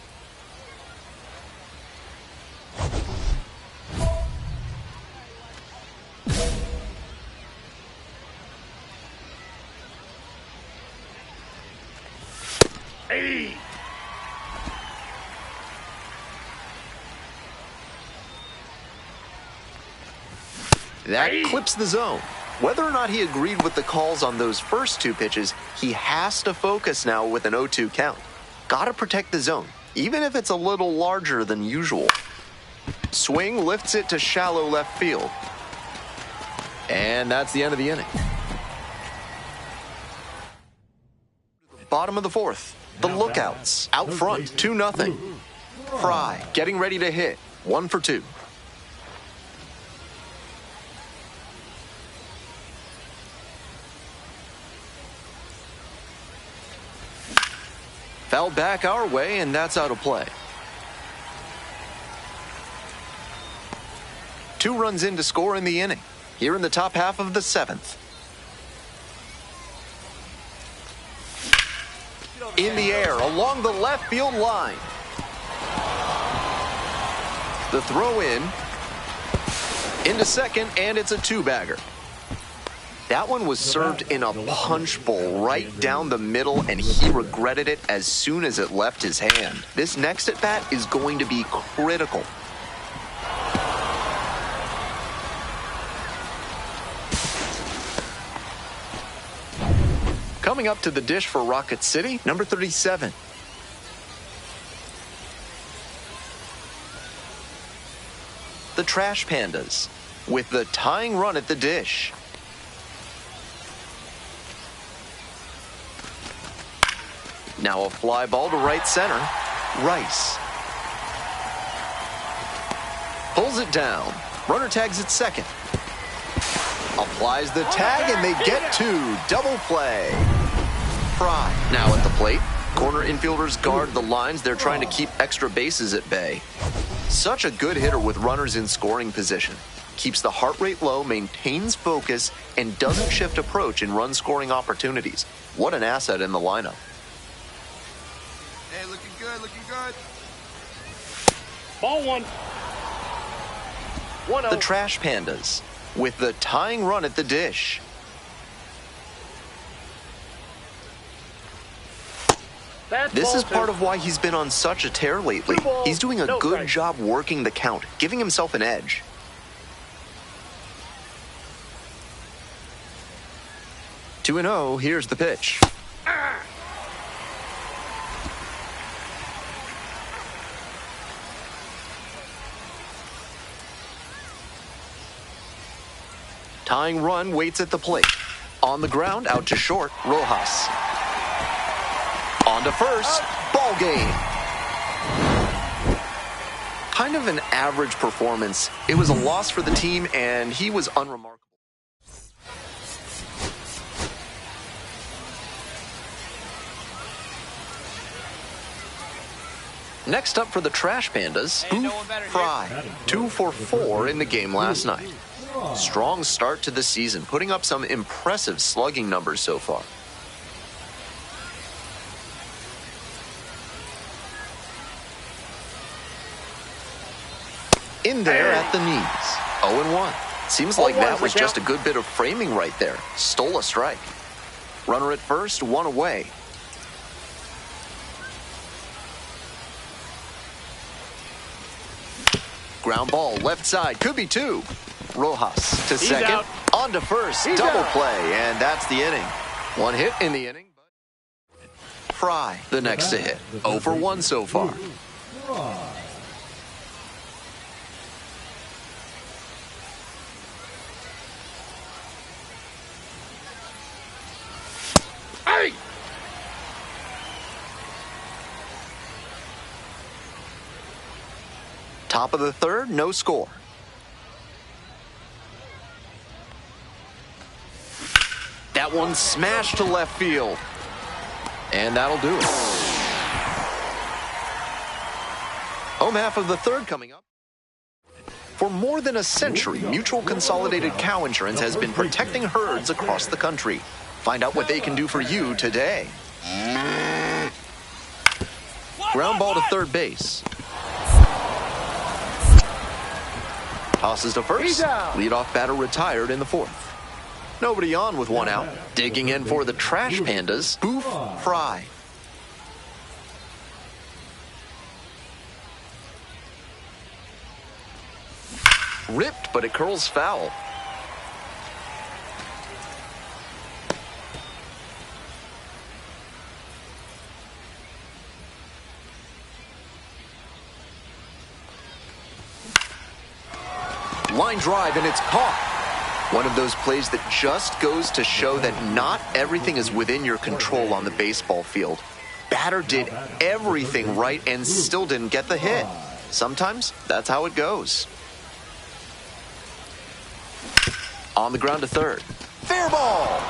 Speaker 1: That clips the zone. Whether or not he agreed with the calls on those first two pitches, he has to focus now with an 0-2 count. Gotta protect the zone, even if it's a little larger than usual. Swing lifts it to shallow left field. And that's the end of the inning. Bottom of the fourth. The Lookouts out front, 2-0. Frye getting ready to hit, 1 for 2. Fouled back our way, and that's out of play. 2 runs in to score in the inning, here in the top half of the 7th. In the air, along the left field line. The throw into second, and it's a 2-bagger. That one was served in a punch bowl right down the middle, and he regretted it as soon as it left his hand. This next at-bat is going to be critical. Coming up to the dish for Rocket City, number 37. The Trash Pandas, with the tying run at the dish. Now a fly ball to right center. Rice pulls it down. Runner tags at second. Applies the tag, and they get 2. Double play. Frye now at the plate. Corner infielders guard the lines. They're trying to keep extra bases at bay. Such a good hitter with runners in scoring position. Keeps the heart rate low, maintains focus, and doesn't shift approach in run-scoring opportunities. What an asset in the lineup.
Speaker 5: Hey, looking good, looking good.
Speaker 2: Ball 1. 1-0.
Speaker 1: The Trash Pandas, with the tying run at the dish. This is part of why he's been on such a tear lately. He's doing a good job working the count, giving himself an edge. 2-0, here's the pitch. Tying run waits at the plate. On the ground, out to short, Rojas. On to first, ball game. Kind of an average performance. It was a loss for the team, and he was unremarkable. Next up for the Trash Pandas, Boof, Frye, 2 for 4 in the game last night. Strong start to the season, putting up some impressive slugging numbers so far. In there at the knees, 0-1. Seems like that was just a good bit of framing right there. Stole a strike. Runner at first, 1 away. Ground ball, left side, could be 2. Rojas to second, on to first, double play, and that's the inning. 1 hit in the inning. Frye, the next to hit, 0 for 1 so far.
Speaker 2: Hey!
Speaker 1: Top of the third, no score. That one smashed to left field. And that'll do it. Home half of the third coming up. For more than a century, Mutual Consolidated Cow Insurance has been protecting herds across the country. Find out what they can do for you today. Ground ball to third base. Tosses to first. Leadoff batter retired in the fourth. Nobody on with 1 out. Digging in for the Trash Pandas, Boof, Frye. Ripped, but it curls foul. Line drive, and it's caught. One of those plays that just goes to show that not everything is within your control on the baseball field. Batter did everything right and still didn't get the hit. Sometimes that's how it goes. On the ground to third. Fair ball!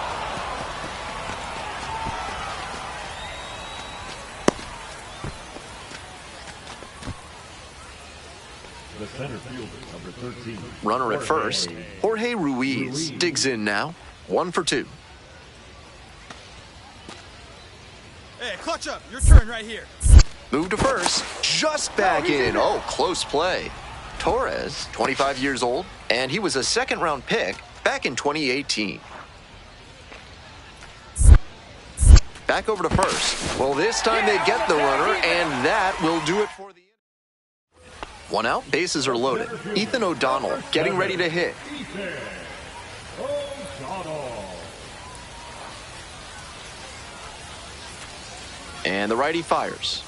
Speaker 3: The center fielder, number 13.
Speaker 1: Runner at first. Jorge Ruiz digs in now. 1 for 2.
Speaker 4: Hey, clutch up. Your turn right here.
Speaker 1: Move to first. Just back in. Oh, close play. Torres, 25 years old, and he was a second-round pick back in 2018. Back over to first. Well, this time they get the runner, and that will do it for the... One out, bases are loaded. Ethan O'Donnell getting ready to hit. And the righty fires.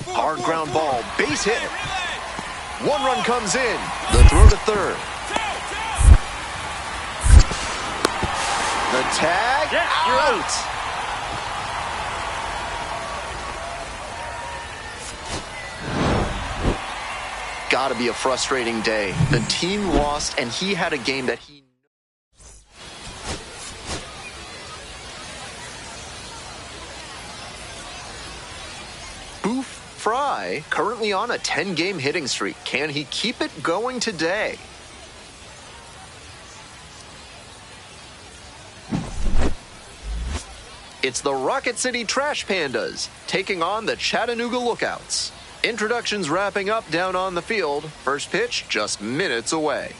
Speaker 1: Hard ground ball, base hit. 1 run comes in. The throw to third. The tag, out. Gotta be a frustrating day. The team lost, and he had a game that he... Boof Frye, currently on a 10-game hitting streak. Can he keep it going today? It's the Rocket City Trash Pandas taking on the Chattanooga Lookouts. Introductions wrapping up down on the field. First pitch just minutes away.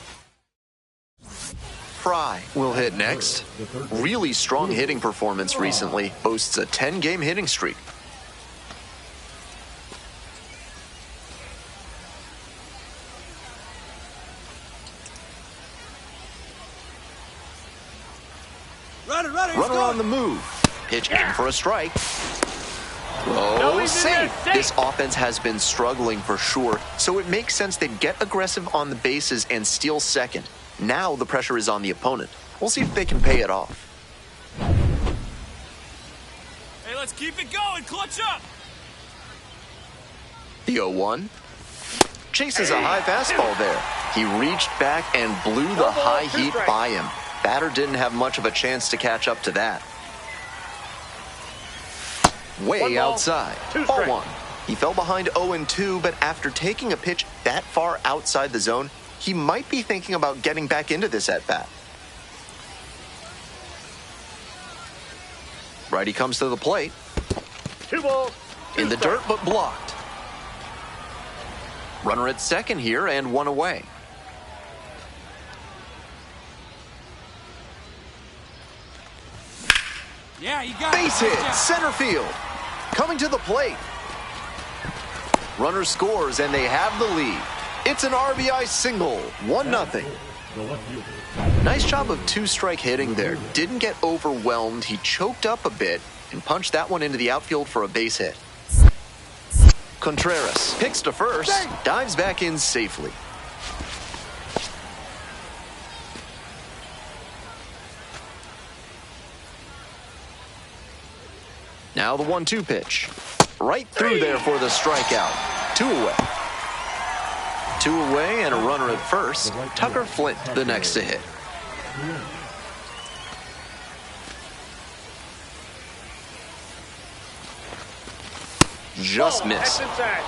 Speaker 1: Frye will hit next. Really strong hitting performance recently. Boasts a 10-game hitting streak. Runner on the move. Pitch in for a strike. Oh, safe. This offense has been struggling for sure, so it makes sense they'd get aggressive on the bases and steal second. Now the pressure is on the opponent. We'll see if they can pay it off.
Speaker 4: Hey, let's keep it going. Clutch up.
Speaker 1: The 0-1. Chases a high fastball there. He reached back and blew the high heat by him. Batter didn't have much of a chance to catch up to that. Way outside. Ball 1. He fell behind 0-2, but after taking a pitch that far outside the zone, he might be thinking about getting back into this at-bat. Righty comes to the plate.
Speaker 2: 2 balls.
Speaker 1: In the dirt, but blocked. Runner at second here and 1 away.
Speaker 4: Yeah, you got
Speaker 1: Base hit, center field. Coming to the plate. Runner scores, and they have the lead. It's an RBI single, 1-0. Nice job of 2-strike hitting there. Didn't get overwhelmed. He choked up a bit and punched that one into the outfield for a base hit. Contreras picks to first, dives back in safely. Now the 1-2 pitch. Right through there for the strikeout. 2 away. 2 away and a runner at first. Tucker Flint, the next to hit. Just missed.
Speaker 2: That's inside.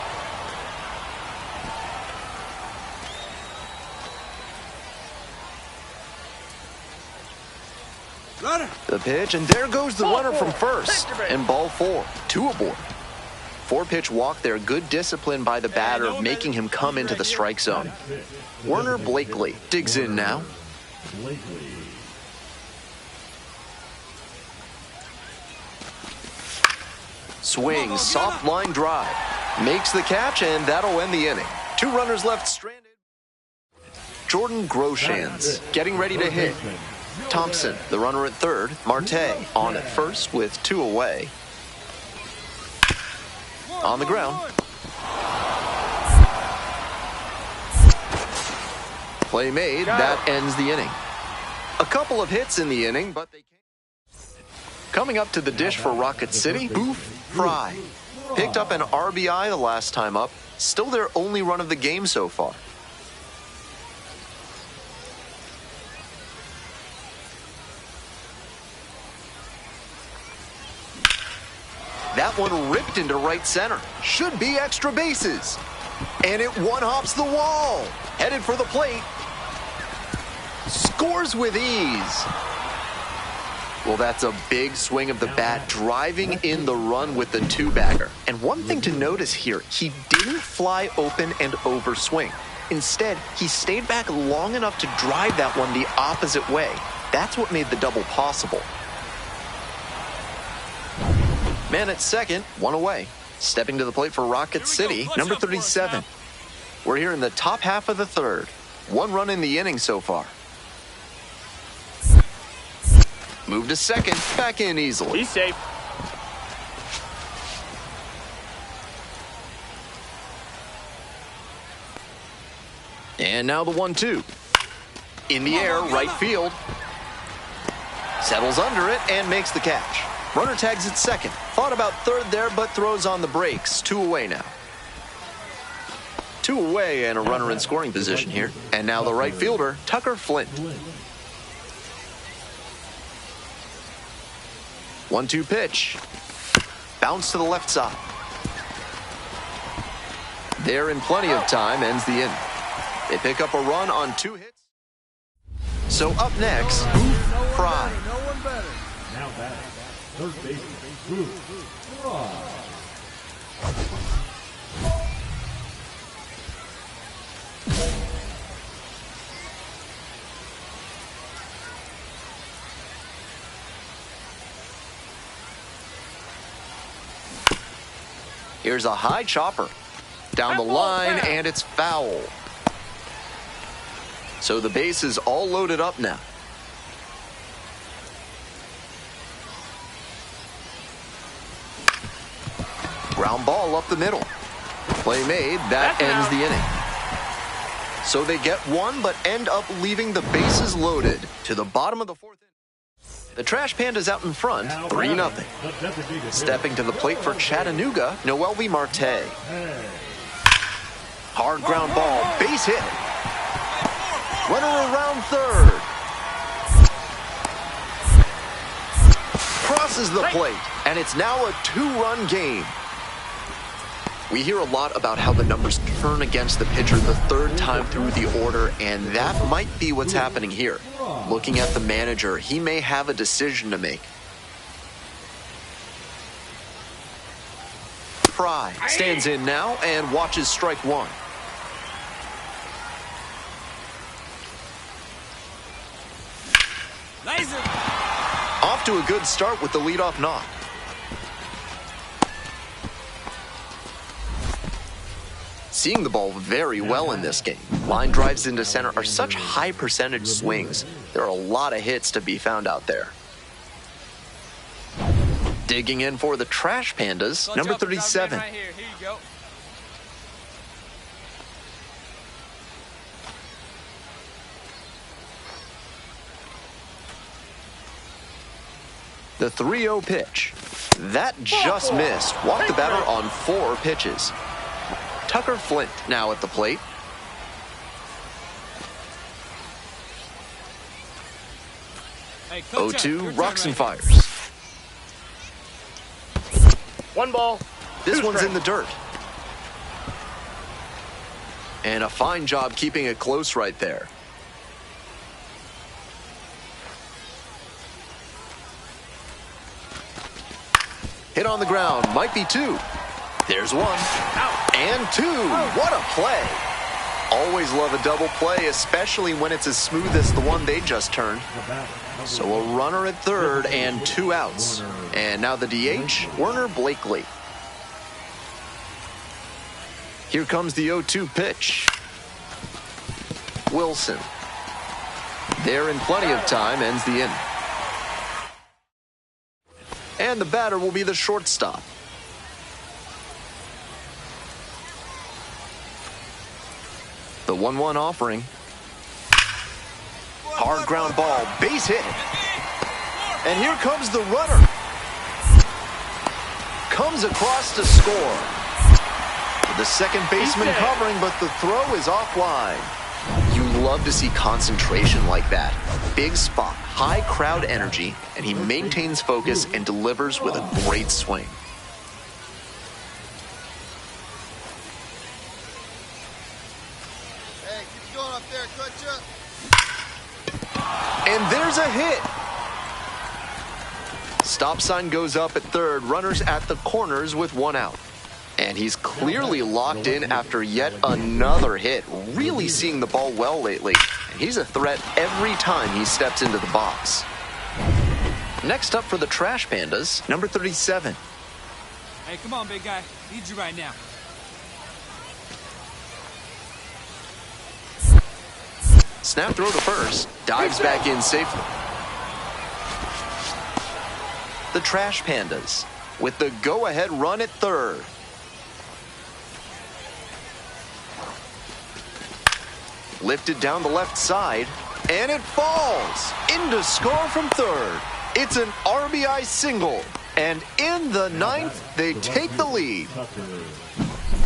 Speaker 4: Runner.
Speaker 1: The pitch, and there goes the runner from first. And ball 4. 2 aboard. 4-pitch walk there. Good discipline by the batter, making him come into the strike zone. Werner Blakely digs in now. Swing, soft line drive. Makes the catch, and that'll end the inning. 2 runners left stranded. Jordan Groshans getting ready to hit. Thompson, the runner at third. Marte on at first with 2 away. On the ground. Play made. That ends the inning. A couple of hits in the inning, but they can't. Coming up to the dish for Rocket City, Boof, Frye. Picked up an RBI the last time up. Still their only run of the game so far. That one ripped into right center. Should be extra bases. And it one-hops the wall. Headed for the plate. Scores with ease. Well, that's a big swing of the bat, driving in the run with the two-bagger. And one thing to notice here, he didn't fly open and overswing. Instead, he stayed back long enough to drive that one the opposite way. That's what made the double possible. Man at second, one away. Stepping to the plate for Rocket City, number 37. We're here in the top half of the third. One run in the inning so far. Move to second, back in easily.
Speaker 2: He's safe.
Speaker 1: And now the 1-2. In the air, right field. Settles under it and makes the catch. Runner tags at second. Thought about third there, but throws on the brakes. 2 away now. 2 away and a runner in scoring position here. And now the right fielder, Tucker Flint. 1-2 pitch. Bounce to the left side. There in plenty of time, ends the inning. They pick up a run on 2 hits. So up next, Boof, Frye.
Speaker 4: No one better.
Speaker 3: Now batting, third baseman, Boof, Frye.
Speaker 1: Here's a high chopper. Down the line, and it's foul. So the base is all loaded up now. Ground ball up the middle. Play made, that ends the inning. So they get one, but end up leaving the bases loaded to the bottom of the 4th inning. The Trash Panda's out in front, 3-0. Stepping to the plate for Chattanooga, Noelvi Marte. Hard ground ball, base hit. Runner around third. Crosses the plate, and it's now a 2-run game. We hear a lot about how the numbers turn against the pitcher the 3rd time through the order, and that might be what's happening here. Looking at the manager, he may have a decision to make. Frye stands in now and watches strike 1. Off to a good start with the leadoff knock. Seeing the ball very well in this game. Line drives into center are such high percentage swings. There are a lot of hits to be found out there. Digging in for the Trash Pandas, number 37.
Speaker 4: Right here. Here you go.
Speaker 1: The 3-0 pitch. That just missed. Walked the batter on 4 pitches. Tucker Flint now at the plate.
Speaker 4: Hey,
Speaker 1: 0-2, rocks and fires.
Speaker 2: 1 ball.
Speaker 1: This
Speaker 2: 2
Speaker 1: one's
Speaker 2: strikes.
Speaker 1: in the dirt. And a fine job keeping it close right there. Hit on the ground, might be 2. There's 1. And 2. What a play. Always love a double play, especially when it's as smooth as the one they just turned. So a runner at third and 2 outs. And now the DH, Werner Blakely. Here comes the 0-2 pitch. Wilson. There in plenty of time, ends the inning. And the batter will be the shortstop. The 1-1 offering. Hard ground ball, base hit. And here comes the runner. Comes across to score. The second baseman covering, but the throw is offline. You love to see concentration like that. Big spot, high crowd energy, and he maintains focus and delivers with a great swing.
Speaker 5: Hey, keep going up there, clutch up.
Speaker 1: And there's a hit. Stop sign goes up at third, runners at the corners with one out. And he's clearly locked in after yet another hit, really seeing the ball well lately. And he's a threat every time he steps into the box. Next up for the Trash Pandas, number 37.
Speaker 4: Hey, come on, big guy. Need you right now.
Speaker 1: Snap throw to first, dives back in safely. The Trash Pandas with the go-ahead run at third. Lifted down the left side, and it falls into score from third. It's an RBI single, and in the ninth, they take the lead.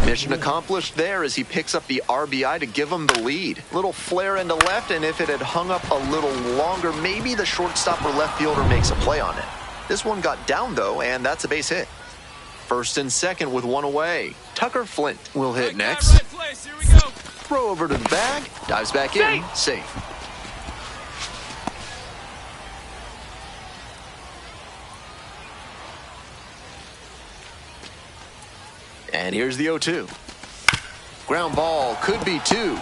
Speaker 1: Mission accomplished there as he picks up the RBI to give him the lead. Little flare into left, and if it had hung up a little longer, maybe the shortstop or left fielder makes a play on it. This one got down, though, and that's a base hit. First and second with one away. Tucker Flint will hit next.
Speaker 4: Right place. Here we go.
Speaker 1: Throw over to the bag, dives back in, safe. And here's the 0-2. Ground ball, could be two.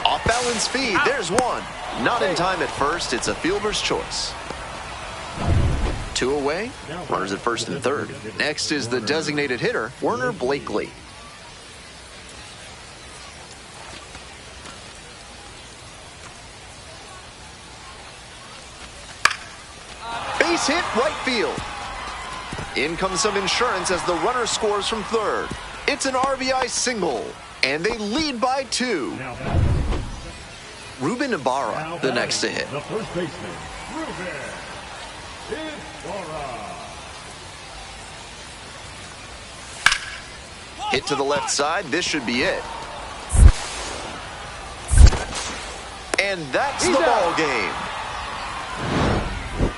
Speaker 1: Off balance feed, there's one. Not in time at first, it's a fielder's choice. Two away, runners at first and third. Next is the designated hitter, Werner Blakely. Base hit, right field. In comes some insurance as the runner scores from third. It's an RBI single, and they lead by two. Ruben Ibarra, the next to hit.
Speaker 3: The first baseman, Ruben Ibarra.
Speaker 1: Hit to the left side, this should be it. And that's the ball game.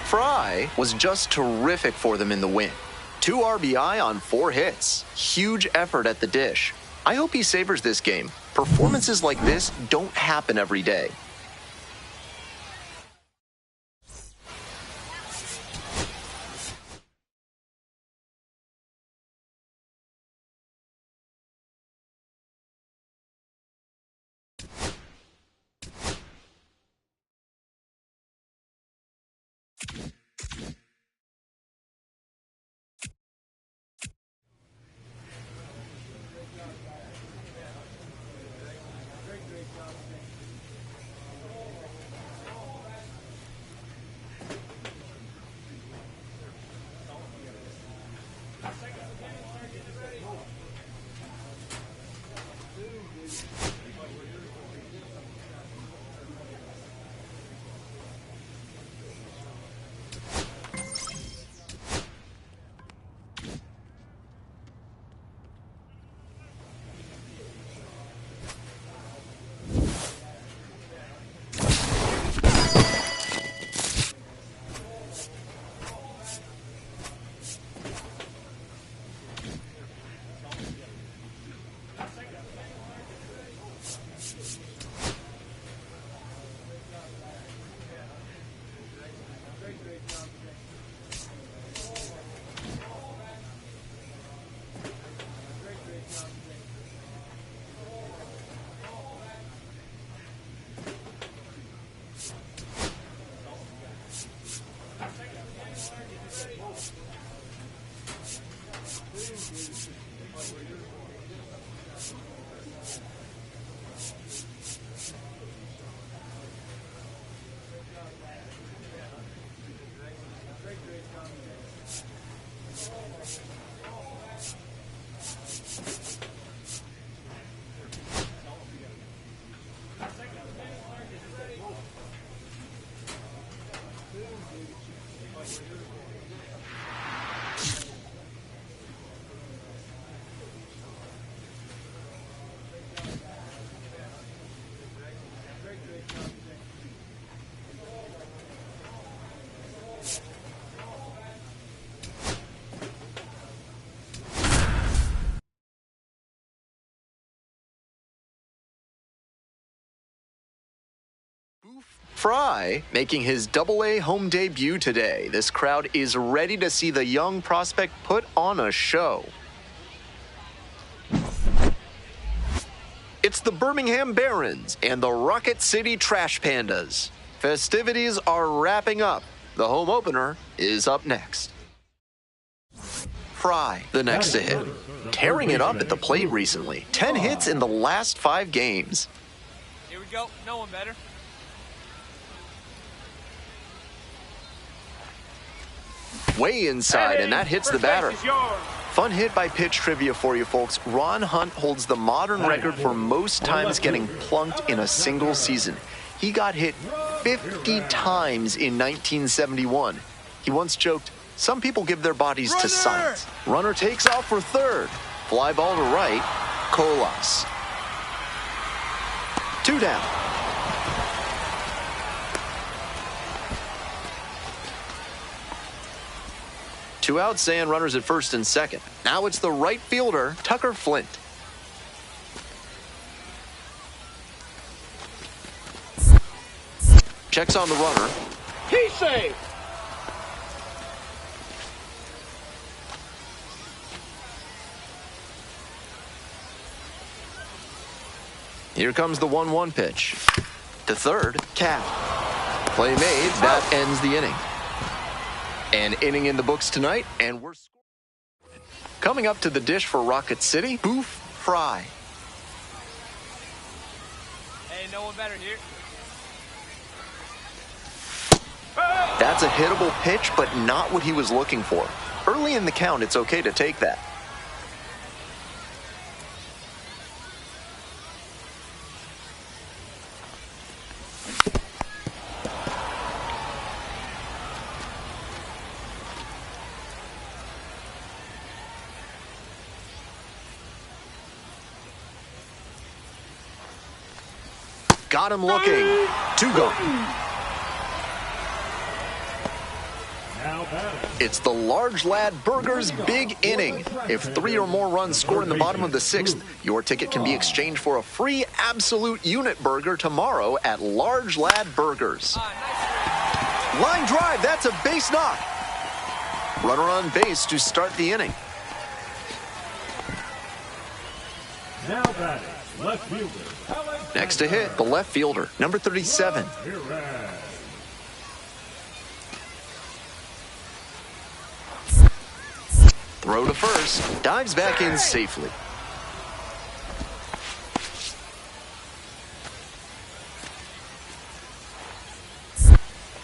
Speaker 1: Frye was just terrific for them in the win. 2 RBI on 4 hits. Huge effort at the dish. I hope he savors this game. Performances like this don't happen every day. Frye making his Double-A home debut today. This crowd is ready to see the young prospect put on a show. It's the Birmingham Barons and the Rocket City Trash Pandas. Festivities are wrapping up. The home opener is up next. Frye, the next to hit, tearing it up at the plate recently. 10 hits in the last 5 games.
Speaker 4: Here we go. No one better.
Speaker 1: Way inside, and that hits the batter. Fun hit by pitch trivia for you folks. Ron Hunt holds the modern record for most times getting plunked in a single season. He got hit 50 times in 1971. He once joked, "Some people give their bodies to science." Runner takes off for third. Fly ball to right. Colas. 2 down. Two outs and runners at first and second. Now it's the right fielder, Tucker Flint. Checks on the runner.
Speaker 2: He's safe.
Speaker 1: Here comes the 1-1 pitch. To third, Cat. Play made, that ends the inning. An inning in the books tonight, and we're scoring. Coming up to the dish for Rocket City, Boof, Frye.
Speaker 4: Hey, no one better here.
Speaker 1: That's a hittable pitch, but not what he was looking for. Early in the count, it's okay to take that. Got him looking. 2 gone. It's the Large Lad Burgers big inning. If 3 or more runs score in the bottom of the 6th, your ticket can be exchanged for a free absolute unit burger tomorrow at Large Lad Burgers. Line drive, that's a base knock. Runner on base to start the inning.
Speaker 3: Now batting, left fielder.
Speaker 1: Next to hit, the left fielder, number 37. Throw to first, dives back in safely.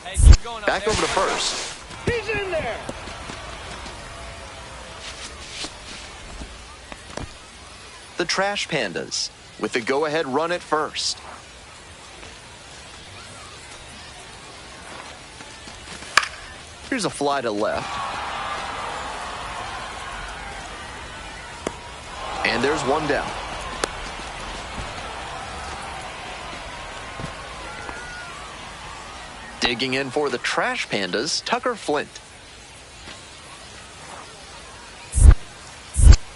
Speaker 4: Hey, keep going up
Speaker 1: Back
Speaker 4: there.
Speaker 1: over to first.
Speaker 2: He's in there.
Speaker 1: The Trash Pandas with the go-ahead run at first. Here's a fly to left. And there's 1 down. Digging in for the Trash Pandas, Tucker Flint.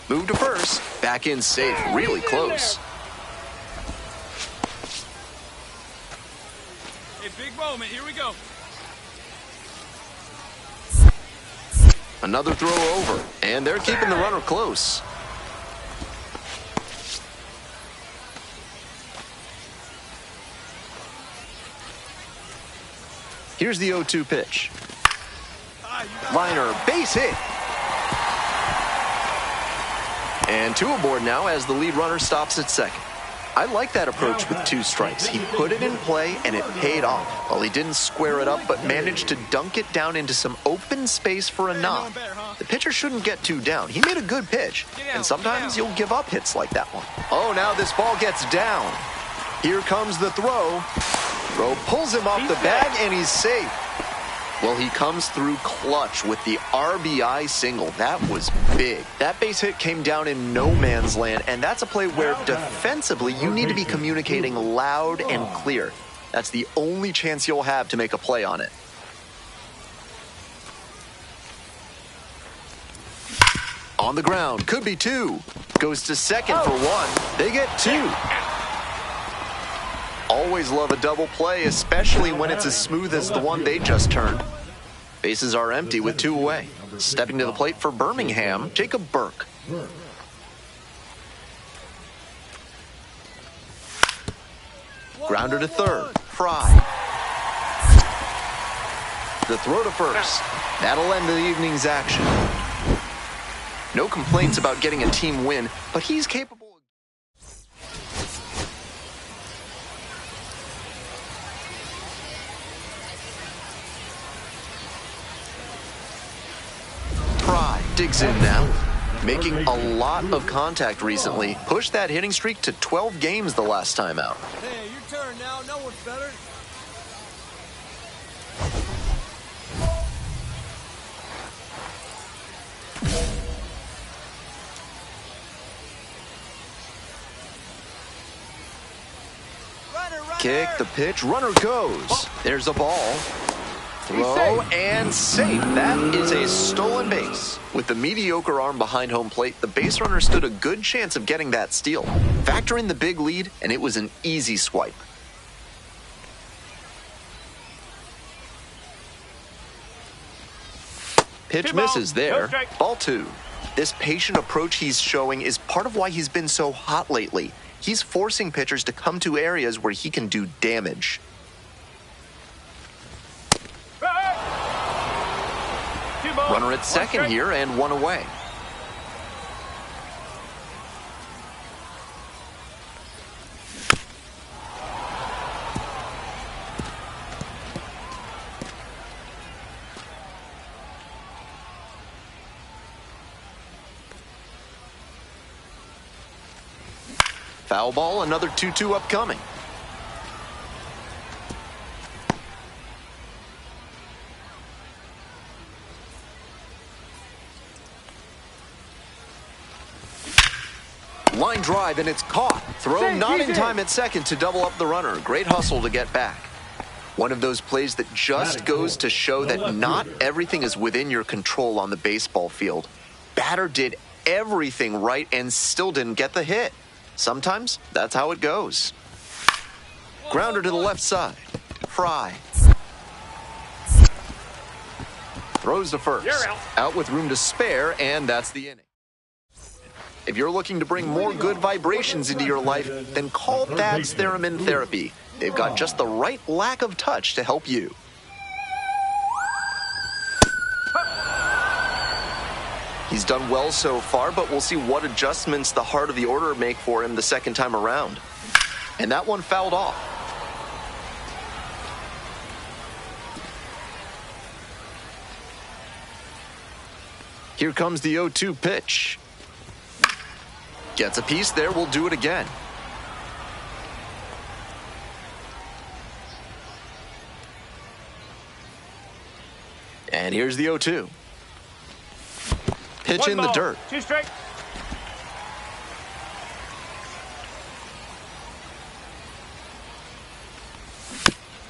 Speaker 1: Move to first, back in safe, really close.
Speaker 4: Hey, big moment. Here we go.
Speaker 1: Another throw over, and they're keeping the runner close. Here's the 0-2 pitch. Liner, base hit. And 2 aboard now as the lead runner stops at second. I like that approach with 2 strikes. He put it in play and it paid off. Well, he didn't square it up, but managed to dunk it down into some open space for a knock. The pitcher shouldn't get 2 down. He made a good pitch, and sometimes you'll give up hits like that one. Oh, now this ball gets down. Here comes the throw. Throw pulls him off the bag, and he's safe. Well, he comes through clutch with the RBI single. That was big. That base hit came down in no man's land, and that's a play where defensively you need to be communicating loud and clear. That's the only chance you'll have to make a play on it. On the ground, could be two. Goes to second for one. They get two. Always love a double play, especially when it's as smooth as the one they just turned. Bases are empty with two away. Stepping to the plate for Birmingham, Jacob Burke. Grounder to third, Frye. The throw to first. That'll end the evening's action. No complaints about getting a team win, but he's capable. Frye digs in now, making a lot of contact recently. Pushed that hitting streak to 12 games the last time out.
Speaker 4: Hey, your turn now. No one's better.
Speaker 1: Kick, the pitch, runner goes. There's a ball. Throw and safe. That is a stolen base. With the mediocre arm behind home plate, the base runner stood a good chance of getting that steal. Factor in the big lead, and it was an easy swipe. Pitch misses there. Ball two. This patient approach he's showing is part of why he's been so hot lately. He's forcing pitchers to come to areas where he can do damage. Runner at second here and one away. Foul ball, another 2-2 upcoming. Line drive, and it's caught. Throw not in time at second to double up the runner. Great hustle to get back. One of those plays that just goes to show that not everything is within your control on the baseball field. Batter did everything right and still didn't get the hit. Sometimes that's how it goes. Grounder to the left side. Frye. Throws to first. Out with room to spare, and that's the inning. If you're looking to bring more good vibrations into your life, then call Thad's Theremin Therapy. They've got just the right lack of touch to help you. He's done well so far, but we'll see what adjustments the heart of the order make for him the second time around. And that one fouled off. Here comes the 0-2 pitch. Gets a piece there, we'll do it again. And here's the 0-2. Pitch in the dirt.
Speaker 2: 2 strike.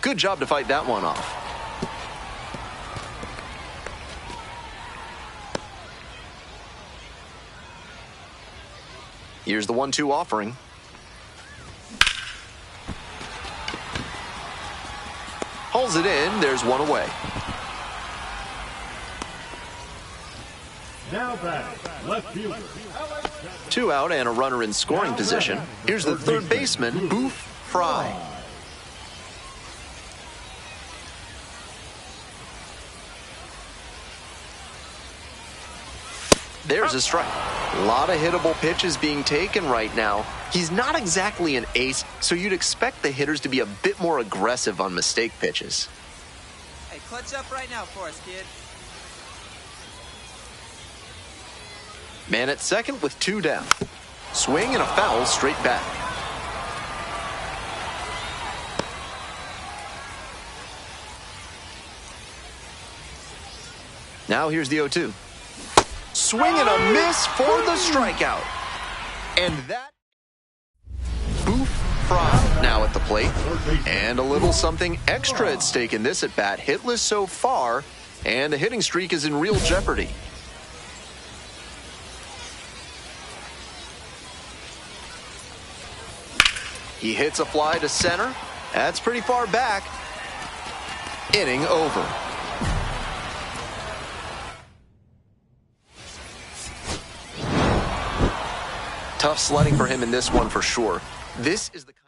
Speaker 1: Good job to fight that one off. Here's the 1-2 offering. Hauls it in. There's one away.
Speaker 3: Now back, left fielder.
Speaker 1: 2 out and a runner in scoring position. Here's the third baseman, Boof, Frye. There's a strike. A lot of hittable pitches being taken right now. He's not exactly an ace, so you'd expect the hitters to be a bit more aggressive on mistake pitches.
Speaker 6: Hey, clutch up right now for us, kid.
Speaker 1: Man at second with 2 down. Swing and a foul straight back. Now here's the 0-2. Swing and a miss for the strikeout. And that... Boof, Frye now at the plate. And a little something extra at stake in this at-bat. Hitless so far, and the hitting streak is in real jeopardy. He hits a fly to center. That's pretty far back. Inning over. Tough sledding for him in this one for sure. This is the kind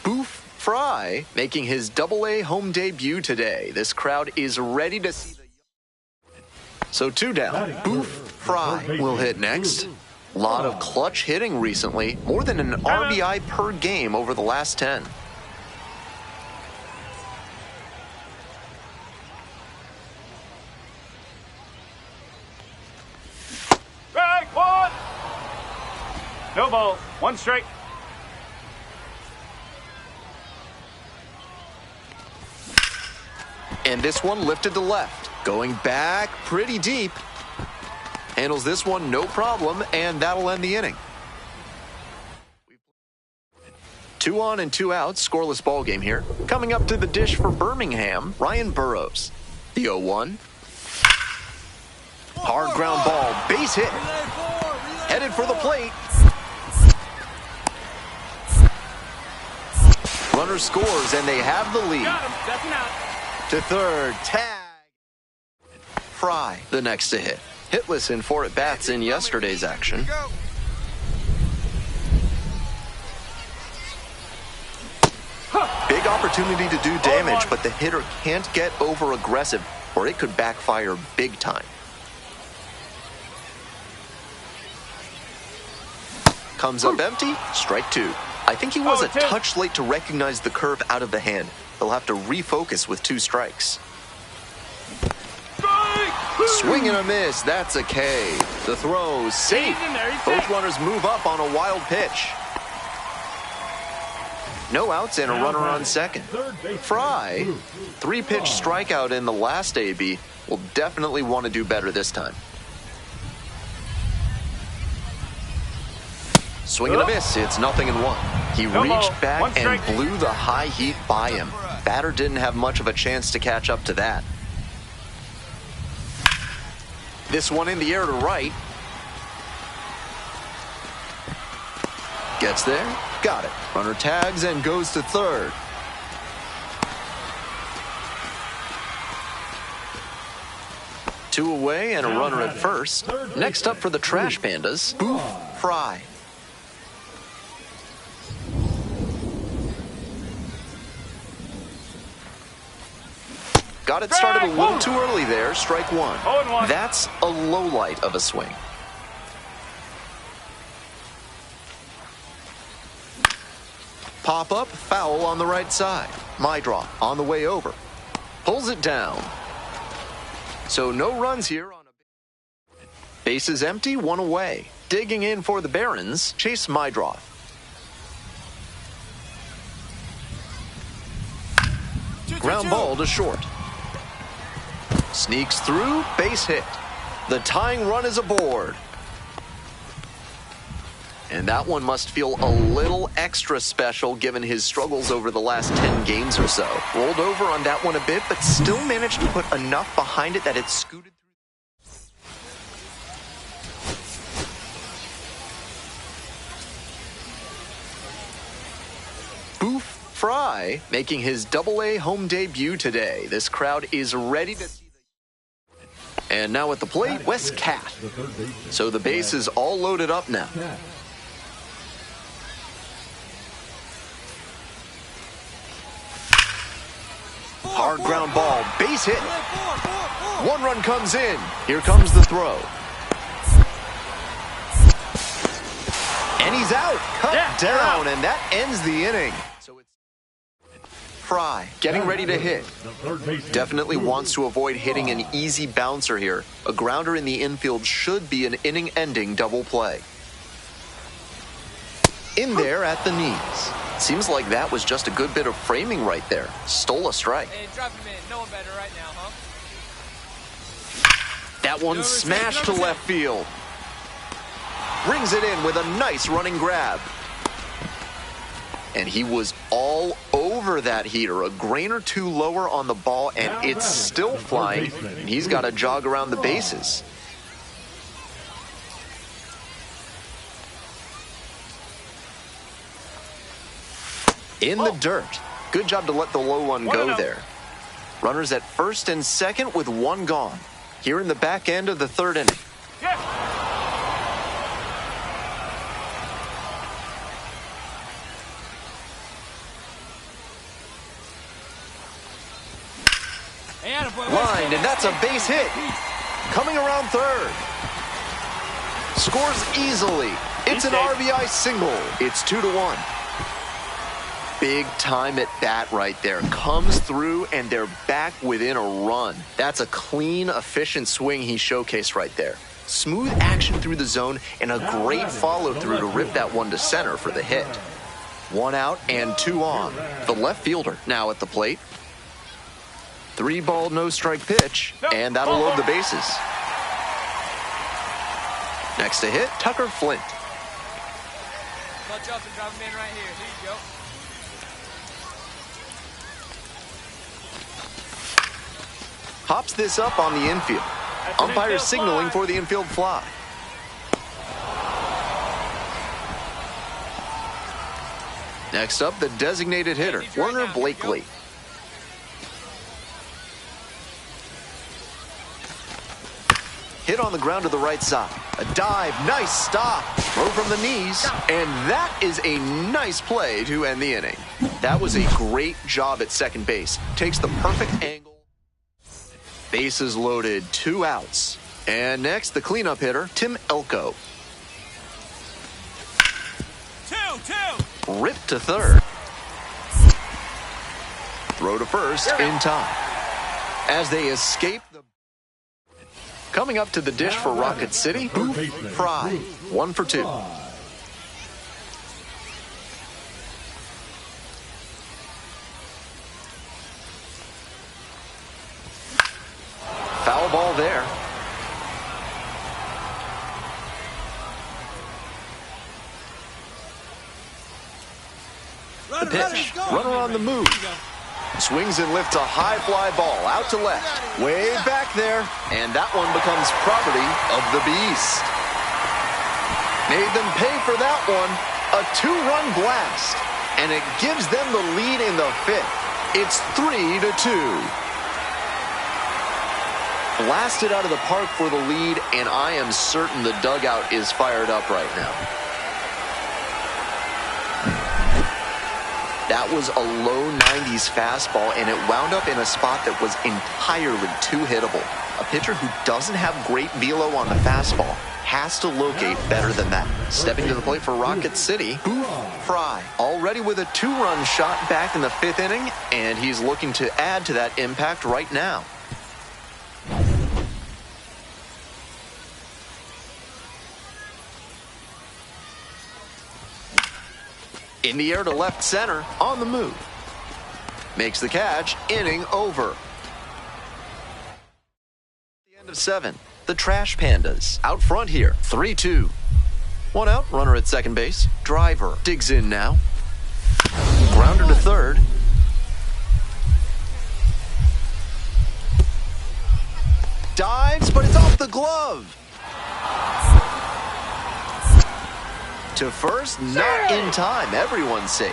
Speaker 1: Boof, Frye making his Double-A home debut today. This crowd is ready to see the... So 2 down. Boof, Frye will hit next. Lot of clutch hitting recently. More than an RBI per game over the last 10.
Speaker 2: Strike one. No ball. 1 strike.
Speaker 1: And this one lifted to left. Going back pretty deep. Handles this one no problem, and that'll end the inning. 2 on and 2 out, scoreless ball game here. Coming up to the dish for Birmingham, Ryan Burrows. The 0-1. Hard ground ball, base hit. Headed for the plate. Runner scores, and they have the lead.
Speaker 2: Got him. Stepping out.
Speaker 1: To third, tag. Frye, the next to hit. Hitless in 4 at-bats in yesterday's action. Big opportunity to do damage, but the hitter can't get over-aggressive, or it could backfire big time. Comes up empty, strike 2. I think he was a touch late to recognize the curve out of the hand. He'll have to refocus with 2 strikes. Swing and a miss, that's a K. The throw, safe. Both runners move up on a wild pitch. No outs and a runner on second. Frye, 3-pitch strikeout in the last AB, will definitely want to do better this time. Swing and a miss, it's 0-1. He reached back and blew the high heat by him. Batter didn't have much of a chance to catch up to that. This one in the air to right. Gets there, got it. Runner tags and goes to third. Two away and a runner at first. Next up for the Trash Pandas, Boof, Frye. Got it started a little too early there, strike 1. That's a low light of a swing. Pop up, foul on the right side. My draw on the way over. Pulls it down. So no runs here on a base is empty, 1 away. Digging in for the Barons, Chase Mydroth. Ground ball to short. Sneaks through, base hit. The tying run is aboard. And that one must feel a little extra special given his struggles over the last 10 games or so. Rolled over on that one a bit, but still managed to put enough behind it that it scooted through. Boof, Frye making his Double-A home debut today. This crowd is ready to... And now at the plate, Wes Cat. So the base is all loaded up now. Hard ground ball, base hit. 1 run comes in. Here comes the throw. And he's out, cut down, and that ends the inning. So it's Frye getting ready to hit. Definitely wants to avoid hitting an easy bouncer here. A grounder in the infield should be an inning-ending double play. In there at the knees. Seems like that was just a good bit of framing right there. Stole a strike.
Speaker 4: Hey, drop him in. No one better right now, huh?
Speaker 1: That one smashed to left field. Brings it in with a nice running grab. And he was all over that heater. A grain or two lower on the ball, and it's still flying. And he's got to jog around the bases. In the dirt. Good job to let the low one go there. Runners at first and second with one gone. Here in the back end of the third inning.
Speaker 2: Yeah.
Speaker 1: Lined, and that's a base hit. Coming around third. Scores easily. It's an RBI single. It's 2-1. Big time at bat right there. Comes through, and they're back within a run. That's a clean, efficient swing he showcased right there. Smooth action through the zone, and a great follow-through to rip that one to center for the hit. 1 out and 2 on. The left fielder now at the plate. 3-ball, no-strike pitch, and that'll load the bases. Next to hit, Tucker Flint.
Speaker 4: Clutch up and drop him in right here. Here you go.
Speaker 1: Hops this up on the infield. Umpire signaling for the infield fly. Next up, the designated hitter, Werner Blakely. Hit on the ground to the right side. A dive, nice stop. Throw from the knees, and that is a nice play to end the inning. That was a great job at second base. Takes the perfect angle. Bases loaded, 2 outs. And next, the cleanup hitter, Tim Elko.
Speaker 4: 2-2.
Speaker 1: Ripped to third. Throw to first in time. As they escape the... Coming up to the dish for Rocket City, Boof, Frye, 1 for 2. Foul ball there. The pitch, runner on the move. Swings and lifts a high fly ball out to left. Way back there. And that one becomes property of the Beast. Made them pay for that one. A 2-run blast. And it gives them the lead in the 5th. It's 3-2. Blasted out of the park for the lead, and I am certain the dugout is fired up right now. That was a low 90s fastball, and it wound up in a spot that was entirely too hittable. A pitcher who doesn't have great velo on the fastball has to locate better than that. Stepping to the plate for Rocket City, Boof, Frye, already with a 2-run shot back in the 5th inning, and he's looking to add to that impact right now. In the air to left center, on the move. Makes the catch, inning over. The end of 7, the Trash Pandas. Out front here, 3-2. 1 out, runner at second base. Driver digs in now. Grounder to third. Dives, but it's off the glove. To first, not in time. Everyone's safe.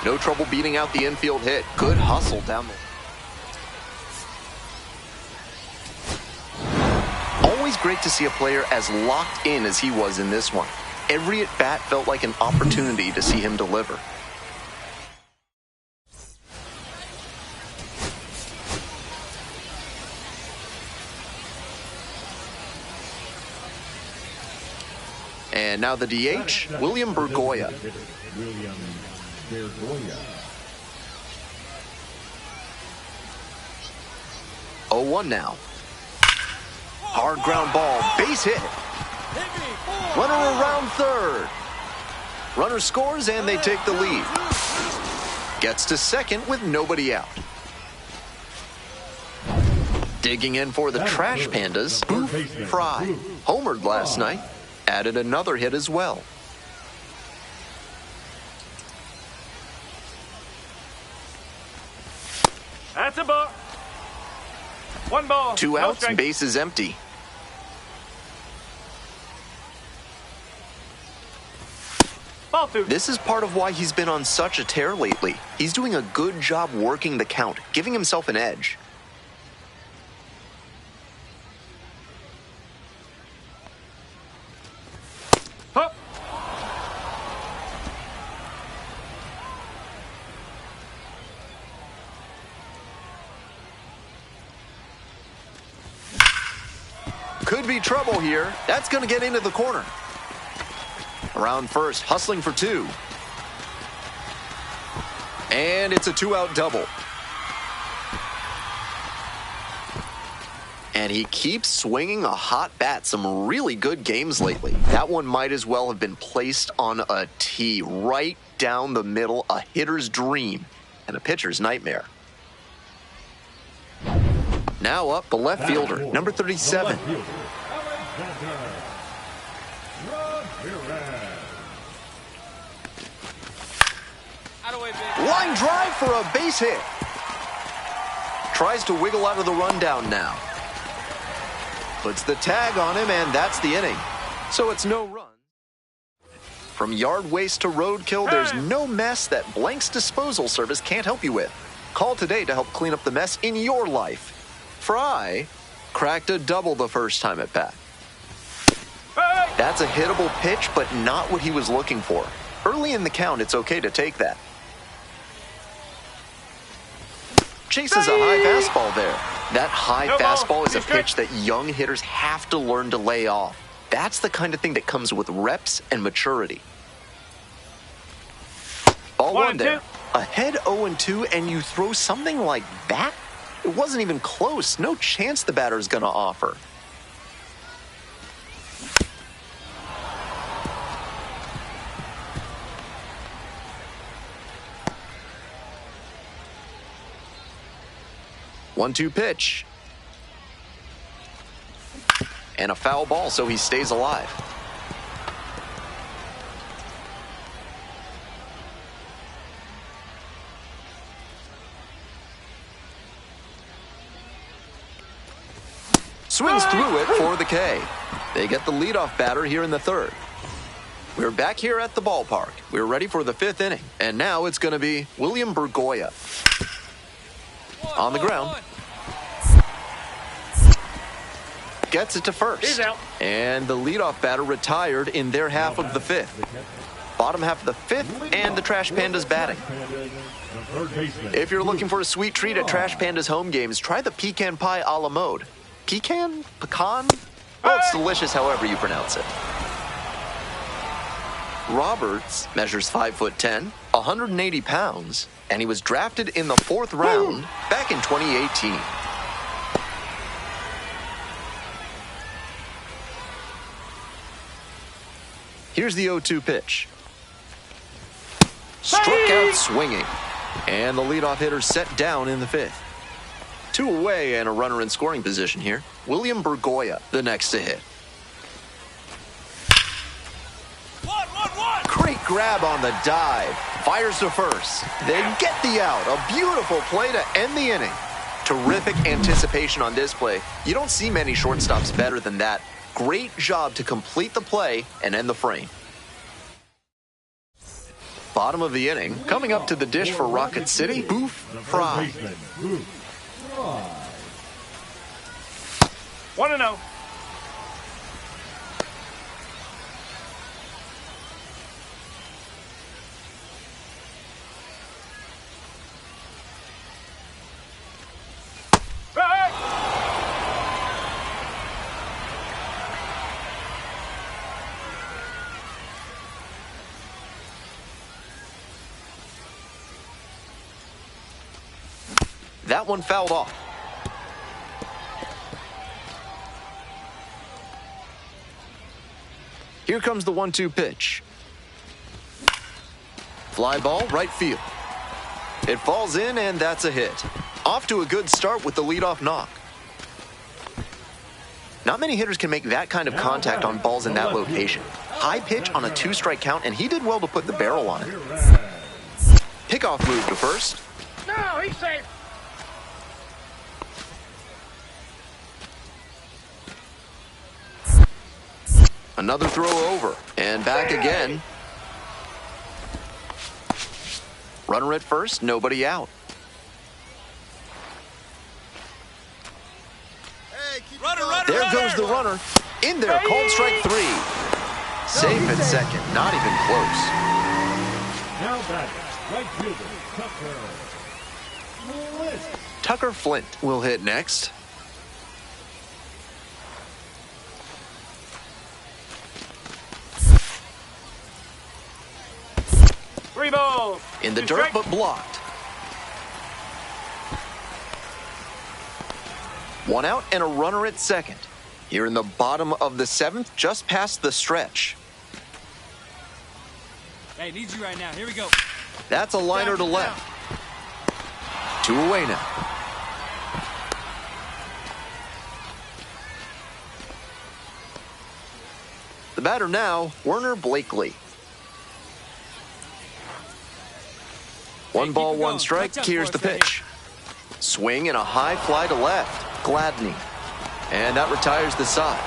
Speaker 1: No trouble beating out the infield hit. Good hustle down the... Always great to see a player as locked in as he was in this one. Every at-bat felt like an opportunity to see him deliver. And now the DH, William Bergoya. 0-1 now. Hard ground ball, base hit. Runner around third. Runner scores and they take the lead. Gets to second with nobody out. Digging in for the Trash Pandas, Boof, Frye. Homered last night, added another hit as well.
Speaker 2: That's a ball. One ball.
Speaker 1: Two
Speaker 2: no
Speaker 1: outs,
Speaker 2: strike.
Speaker 1: bases empty.
Speaker 2: Ball two.
Speaker 1: This is part of why he's been on such a tear lately. He's doing a good job working the count, giving himself an edge.
Speaker 2: Hup.
Speaker 1: Could be trouble here. That's going to get into the corner. Around first, hustling for two. And it's a two-out double. And he keeps swinging a hot bat. Some really good games lately. That one might as well have been placed on a tee right down the middle, a hitter's dream and a pitcher's nightmare. Now up, the left fielder, number 37. Line drive for a base hit. Tries to wiggle out of the rundown now. Puts the tag on him, and that's the inning. So it's no run. From yard waste to roadkill, there's no mess that Blank's disposal service can't help you with. Call today to help clean up the mess in your life. Frye cracked a double the first time at bat. That's a hittable pitch, but not what he was looking for. Early in the count, it's okay to take that. Chases a high fastball there. That high fastball is a pitch that young hitters have to learn to lay off. That's the kind of thing that comes with reps and maturity. Ball one there. Ahead 0-2, and you throw something like that? It wasn't even close. No chance the batter's going to offer. One-two pitch. And a foul ball, so he stays alive. Swings through it for the K. They get the leadoff batter here in the third. We're back here at the ballpark. We're ready for the fifth inning. And now it's going to be William Bergoya. On the ground. Gets it to first.
Speaker 2: He's out.
Speaker 1: And the leadoff batter retired in their half of the fifth. Bottom half of the fifth, and the Trash Pandas batting. If you're looking for a sweet treat at Trash Pandas home games, try the pecan pie a la mode. Pecan? Pecan? Well, it's delicious however you pronounce it. Roberts measures 5'10", 180 pounds, and he was drafted in the fourth round back in 2018. Here's the 0-2 pitch. Struck out swinging. And the leadoff hitter set down in the fifth. Two away and a runner in scoring position here. William Bergoya, the next to hit. Great grab on the dive. Fires to first. They get the out. A beautiful play to end the inning. Terrific anticipation on this play. You don't see many shortstops better than that. Great job to complete the play and end the frame. Bottom of the inning, coming up to the dish for Rocket City, Boof, Frye.
Speaker 2: 1-0.
Speaker 1: That one fouled off. Here comes the 1-2 pitch. Fly ball, right field. It falls in, and that's a hit. Off to a good start with the leadoff knock. Not many hitters can make that kind of contact on balls in that location. High pitch on a 2-strike count, and he did well to put the barrel on it. Pickoff move to first.
Speaker 2: No, he's safe.
Speaker 1: Another throw over, and back again. Runner at first, nobody out.
Speaker 5: Hey, keep
Speaker 6: Runner,
Speaker 5: going.
Speaker 6: runner,
Speaker 1: There
Speaker 6: runner.
Speaker 1: goes the runner. In there, called strike 3. Safe at second, not even close.
Speaker 3: Now batting, right fielder, Tucker. List.
Speaker 1: Tucker Flint will hit next.
Speaker 2: Three balls.
Speaker 1: In the
Speaker 2: Two
Speaker 1: dirt,
Speaker 2: strikes.
Speaker 1: but blocked. 1 out and a runner at second. Here in the bottom of the 7th, just past the stretch.
Speaker 4: Hey, need you right now. Here we go.
Speaker 1: That's a liner to left. 2 away now. The batter now, Werner Blakely. 1
Speaker 4: keep
Speaker 1: ball,
Speaker 4: it
Speaker 1: 1
Speaker 4: going.
Speaker 1: strike.
Speaker 4: Touch up
Speaker 1: Here's
Speaker 4: for
Speaker 1: the
Speaker 4: us right
Speaker 1: pitch. Swing and a high fly to left. Gladney. And that retires the side.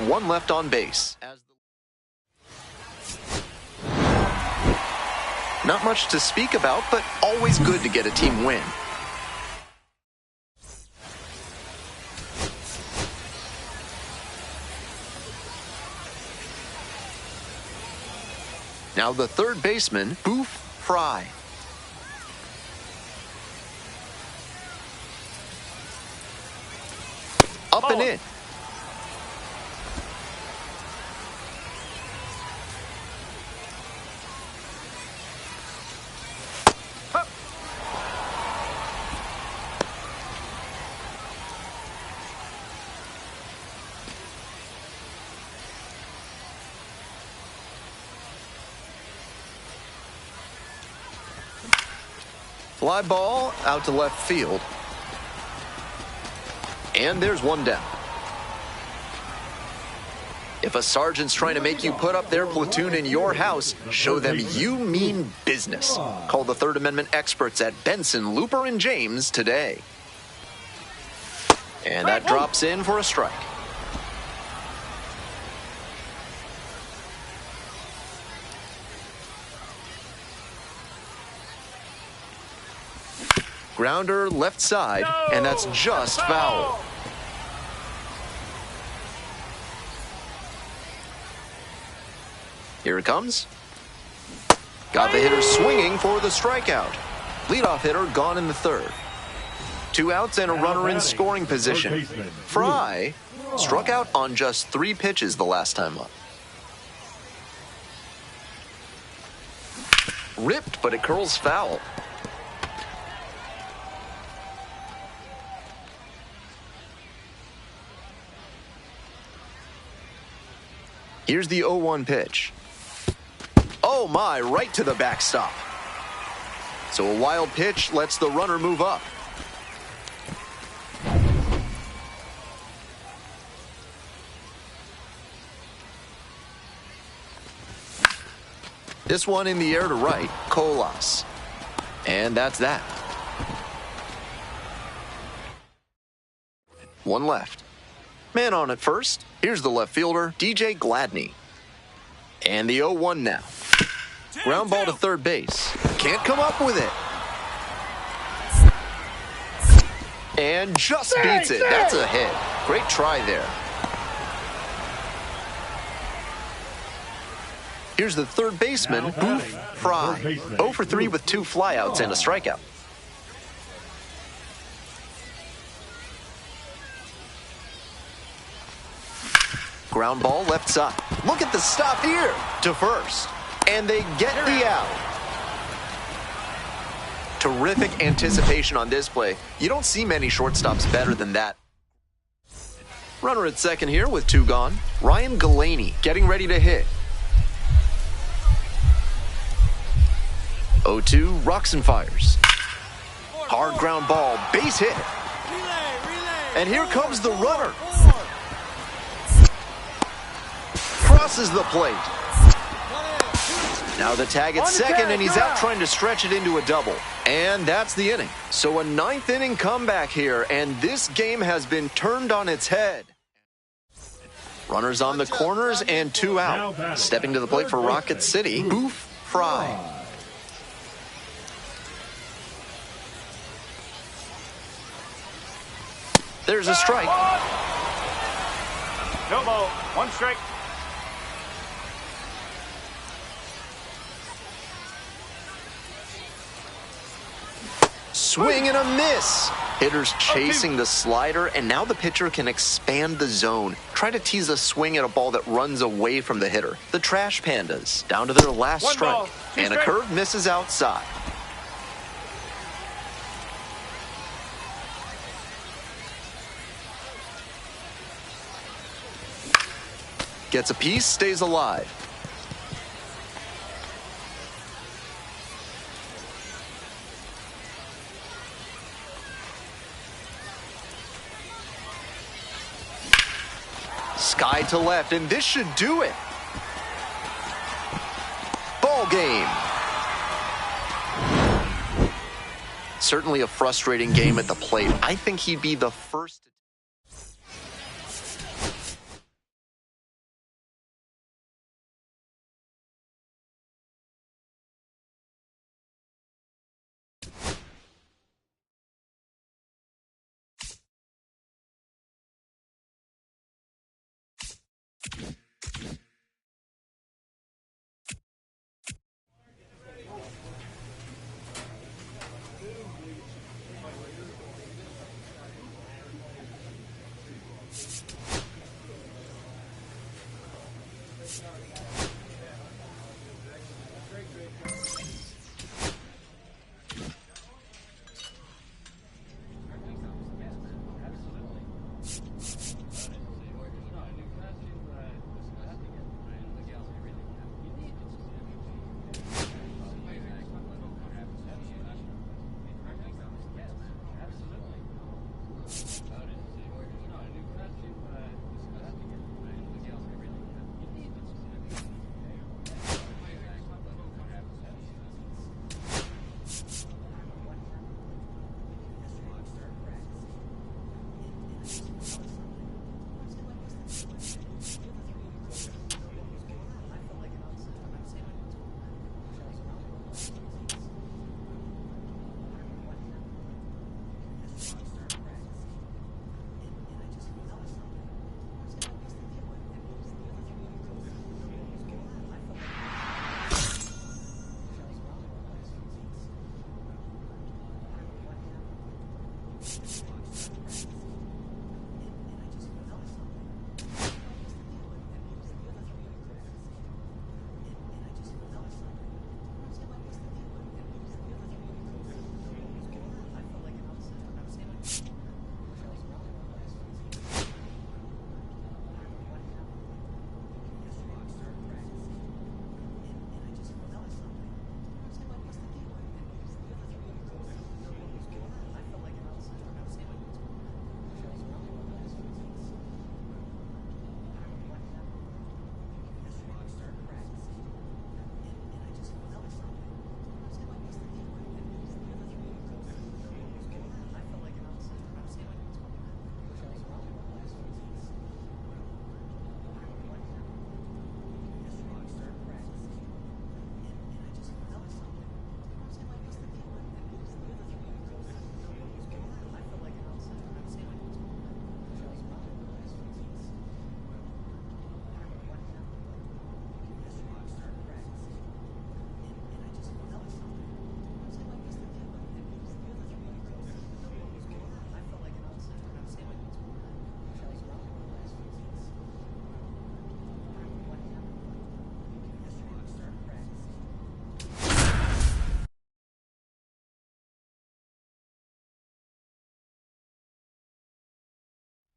Speaker 1: 1 left on base. Not much to speak about, but always good to get a team win. Now the third baseman, Boof, Frye. Up and in. Fly ball out to left field. And there's 1 down. If a sergeant's trying to make you put up their platoon in your house, show them you mean business. Call the Third Amendment experts at Benson, Looper, and James today. And that drops in for a strike. Grounder left side, and that's just foul. Here it comes. Got the hitter swinging for the strikeout. Leadoff hitter gone in the 3rd. 2 outs and a runner in scoring position. Frye struck out on just 3 pitches the last time up. Ripped, but it curls foul. Here's the 0-1 pitch. Oh my, right to the backstop. So a wild pitch lets the runner move up. This one in the air to right, Colas. And that's that. 1 left. Man on at first. Here's the left fielder, DJ Gladney. And the 0-1 now. Ground ball to third base. Can't come up with it. And just beats it. That's a hit. Great try there. Here's the third baseman, Boof, Frye. 0 for 3 with 2 flyouts and a strikeout. Ground ball left side. Look at the stop here to first. And they get the out. Terrific anticipation on this play. You don't see many shortstops better than that. Runner at second here with 2 gone. Ryan Galaney getting ready to hit. 0-2, rocks and fires. Hard ground ball, base hit. And here comes the runner. Crosses the plate. Now the tag at second, and he's out trying to stretch it into a double. And that's the inning. So a ninth inning comeback here, and this game has been turned on its head. Runners on the corners and 2 out. Stepping to the plate for Rocket City, Boof, Frye. There's a strike.
Speaker 2: No ball. 1 strike.
Speaker 1: Swing and a miss. Hitters chasing the slider, and now the pitcher can expand the zone. Try to tease a swing at a ball that runs away from the hitter. The Trash Pandas down to their last strike. And a curve misses outside. Gets a piece, stays alive. Sky to left, and this should do it. Ball game. Certainly a frustrating game at the plate. I think he'd be the first.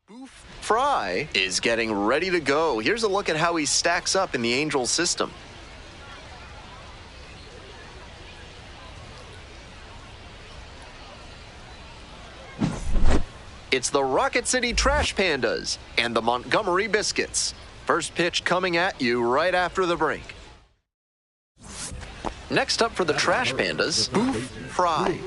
Speaker 1: Boof, Frye is getting ready to go. Here's a look at how he stacks up in the Angels system. It's the Rocket City Trash Pandas and the Montgomery Biscuits. First pitch coming at you right after the break. Next up for the Trash Pandas, Boof, Frye.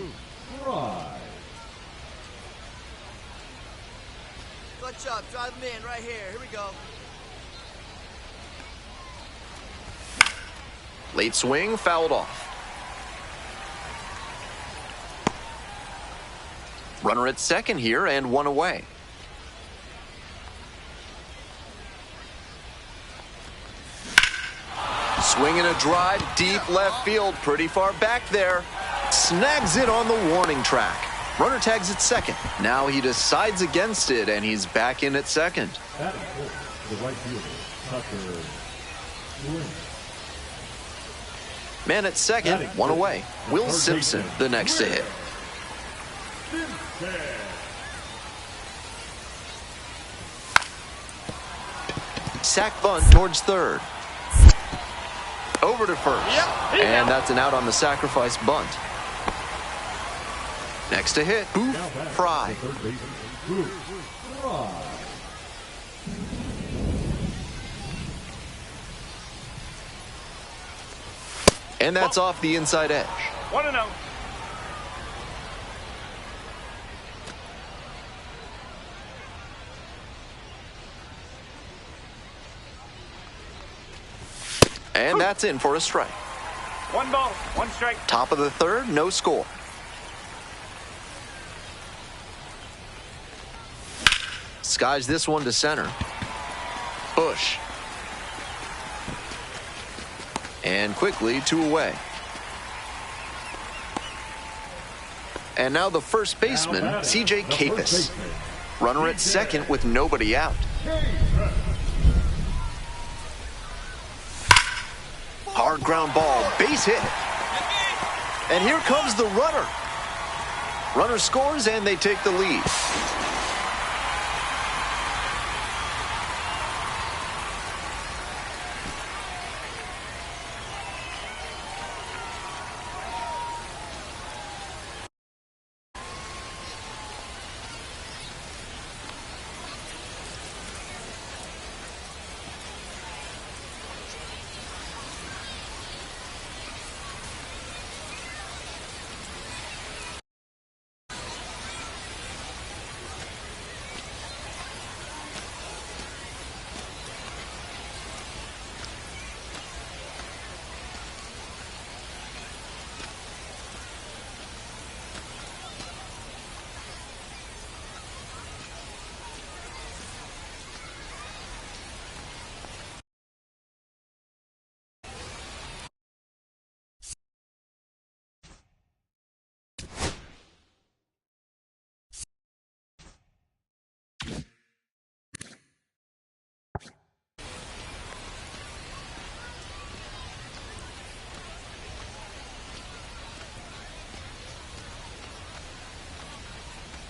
Speaker 5: Clutch up, drive them in right here. Here we go.
Speaker 1: Late swing, fouled off. Runner at second here and one away. Swinging a drive, deep left field, pretty far back there. Snags it on the warning track. Runner tags at second. Now he decides against it, and he's back in at second.
Speaker 3: Batting fourth, the right fielder, Tucker.
Speaker 1: Man at second, one away. Will Simpson, the next to hit. Sack bunt towards third. Over to first. And that's an out on the sacrifice bunt. Next to hit, Boof, Frye. And that's off the inside edge.
Speaker 2: 1-0.
Speaker 1: And that's in for a strike.
Speaker 2: 1 ball, 1 strike.
Speaker 1: Top of the third, no score. Skies this one to center. Bush. And quickly 2 away. And now the first baseman, C.J. Capus. Runner at second with nobody out. Hard ground ball, base hit. And here comes the runner. Runner scores and they take the lead.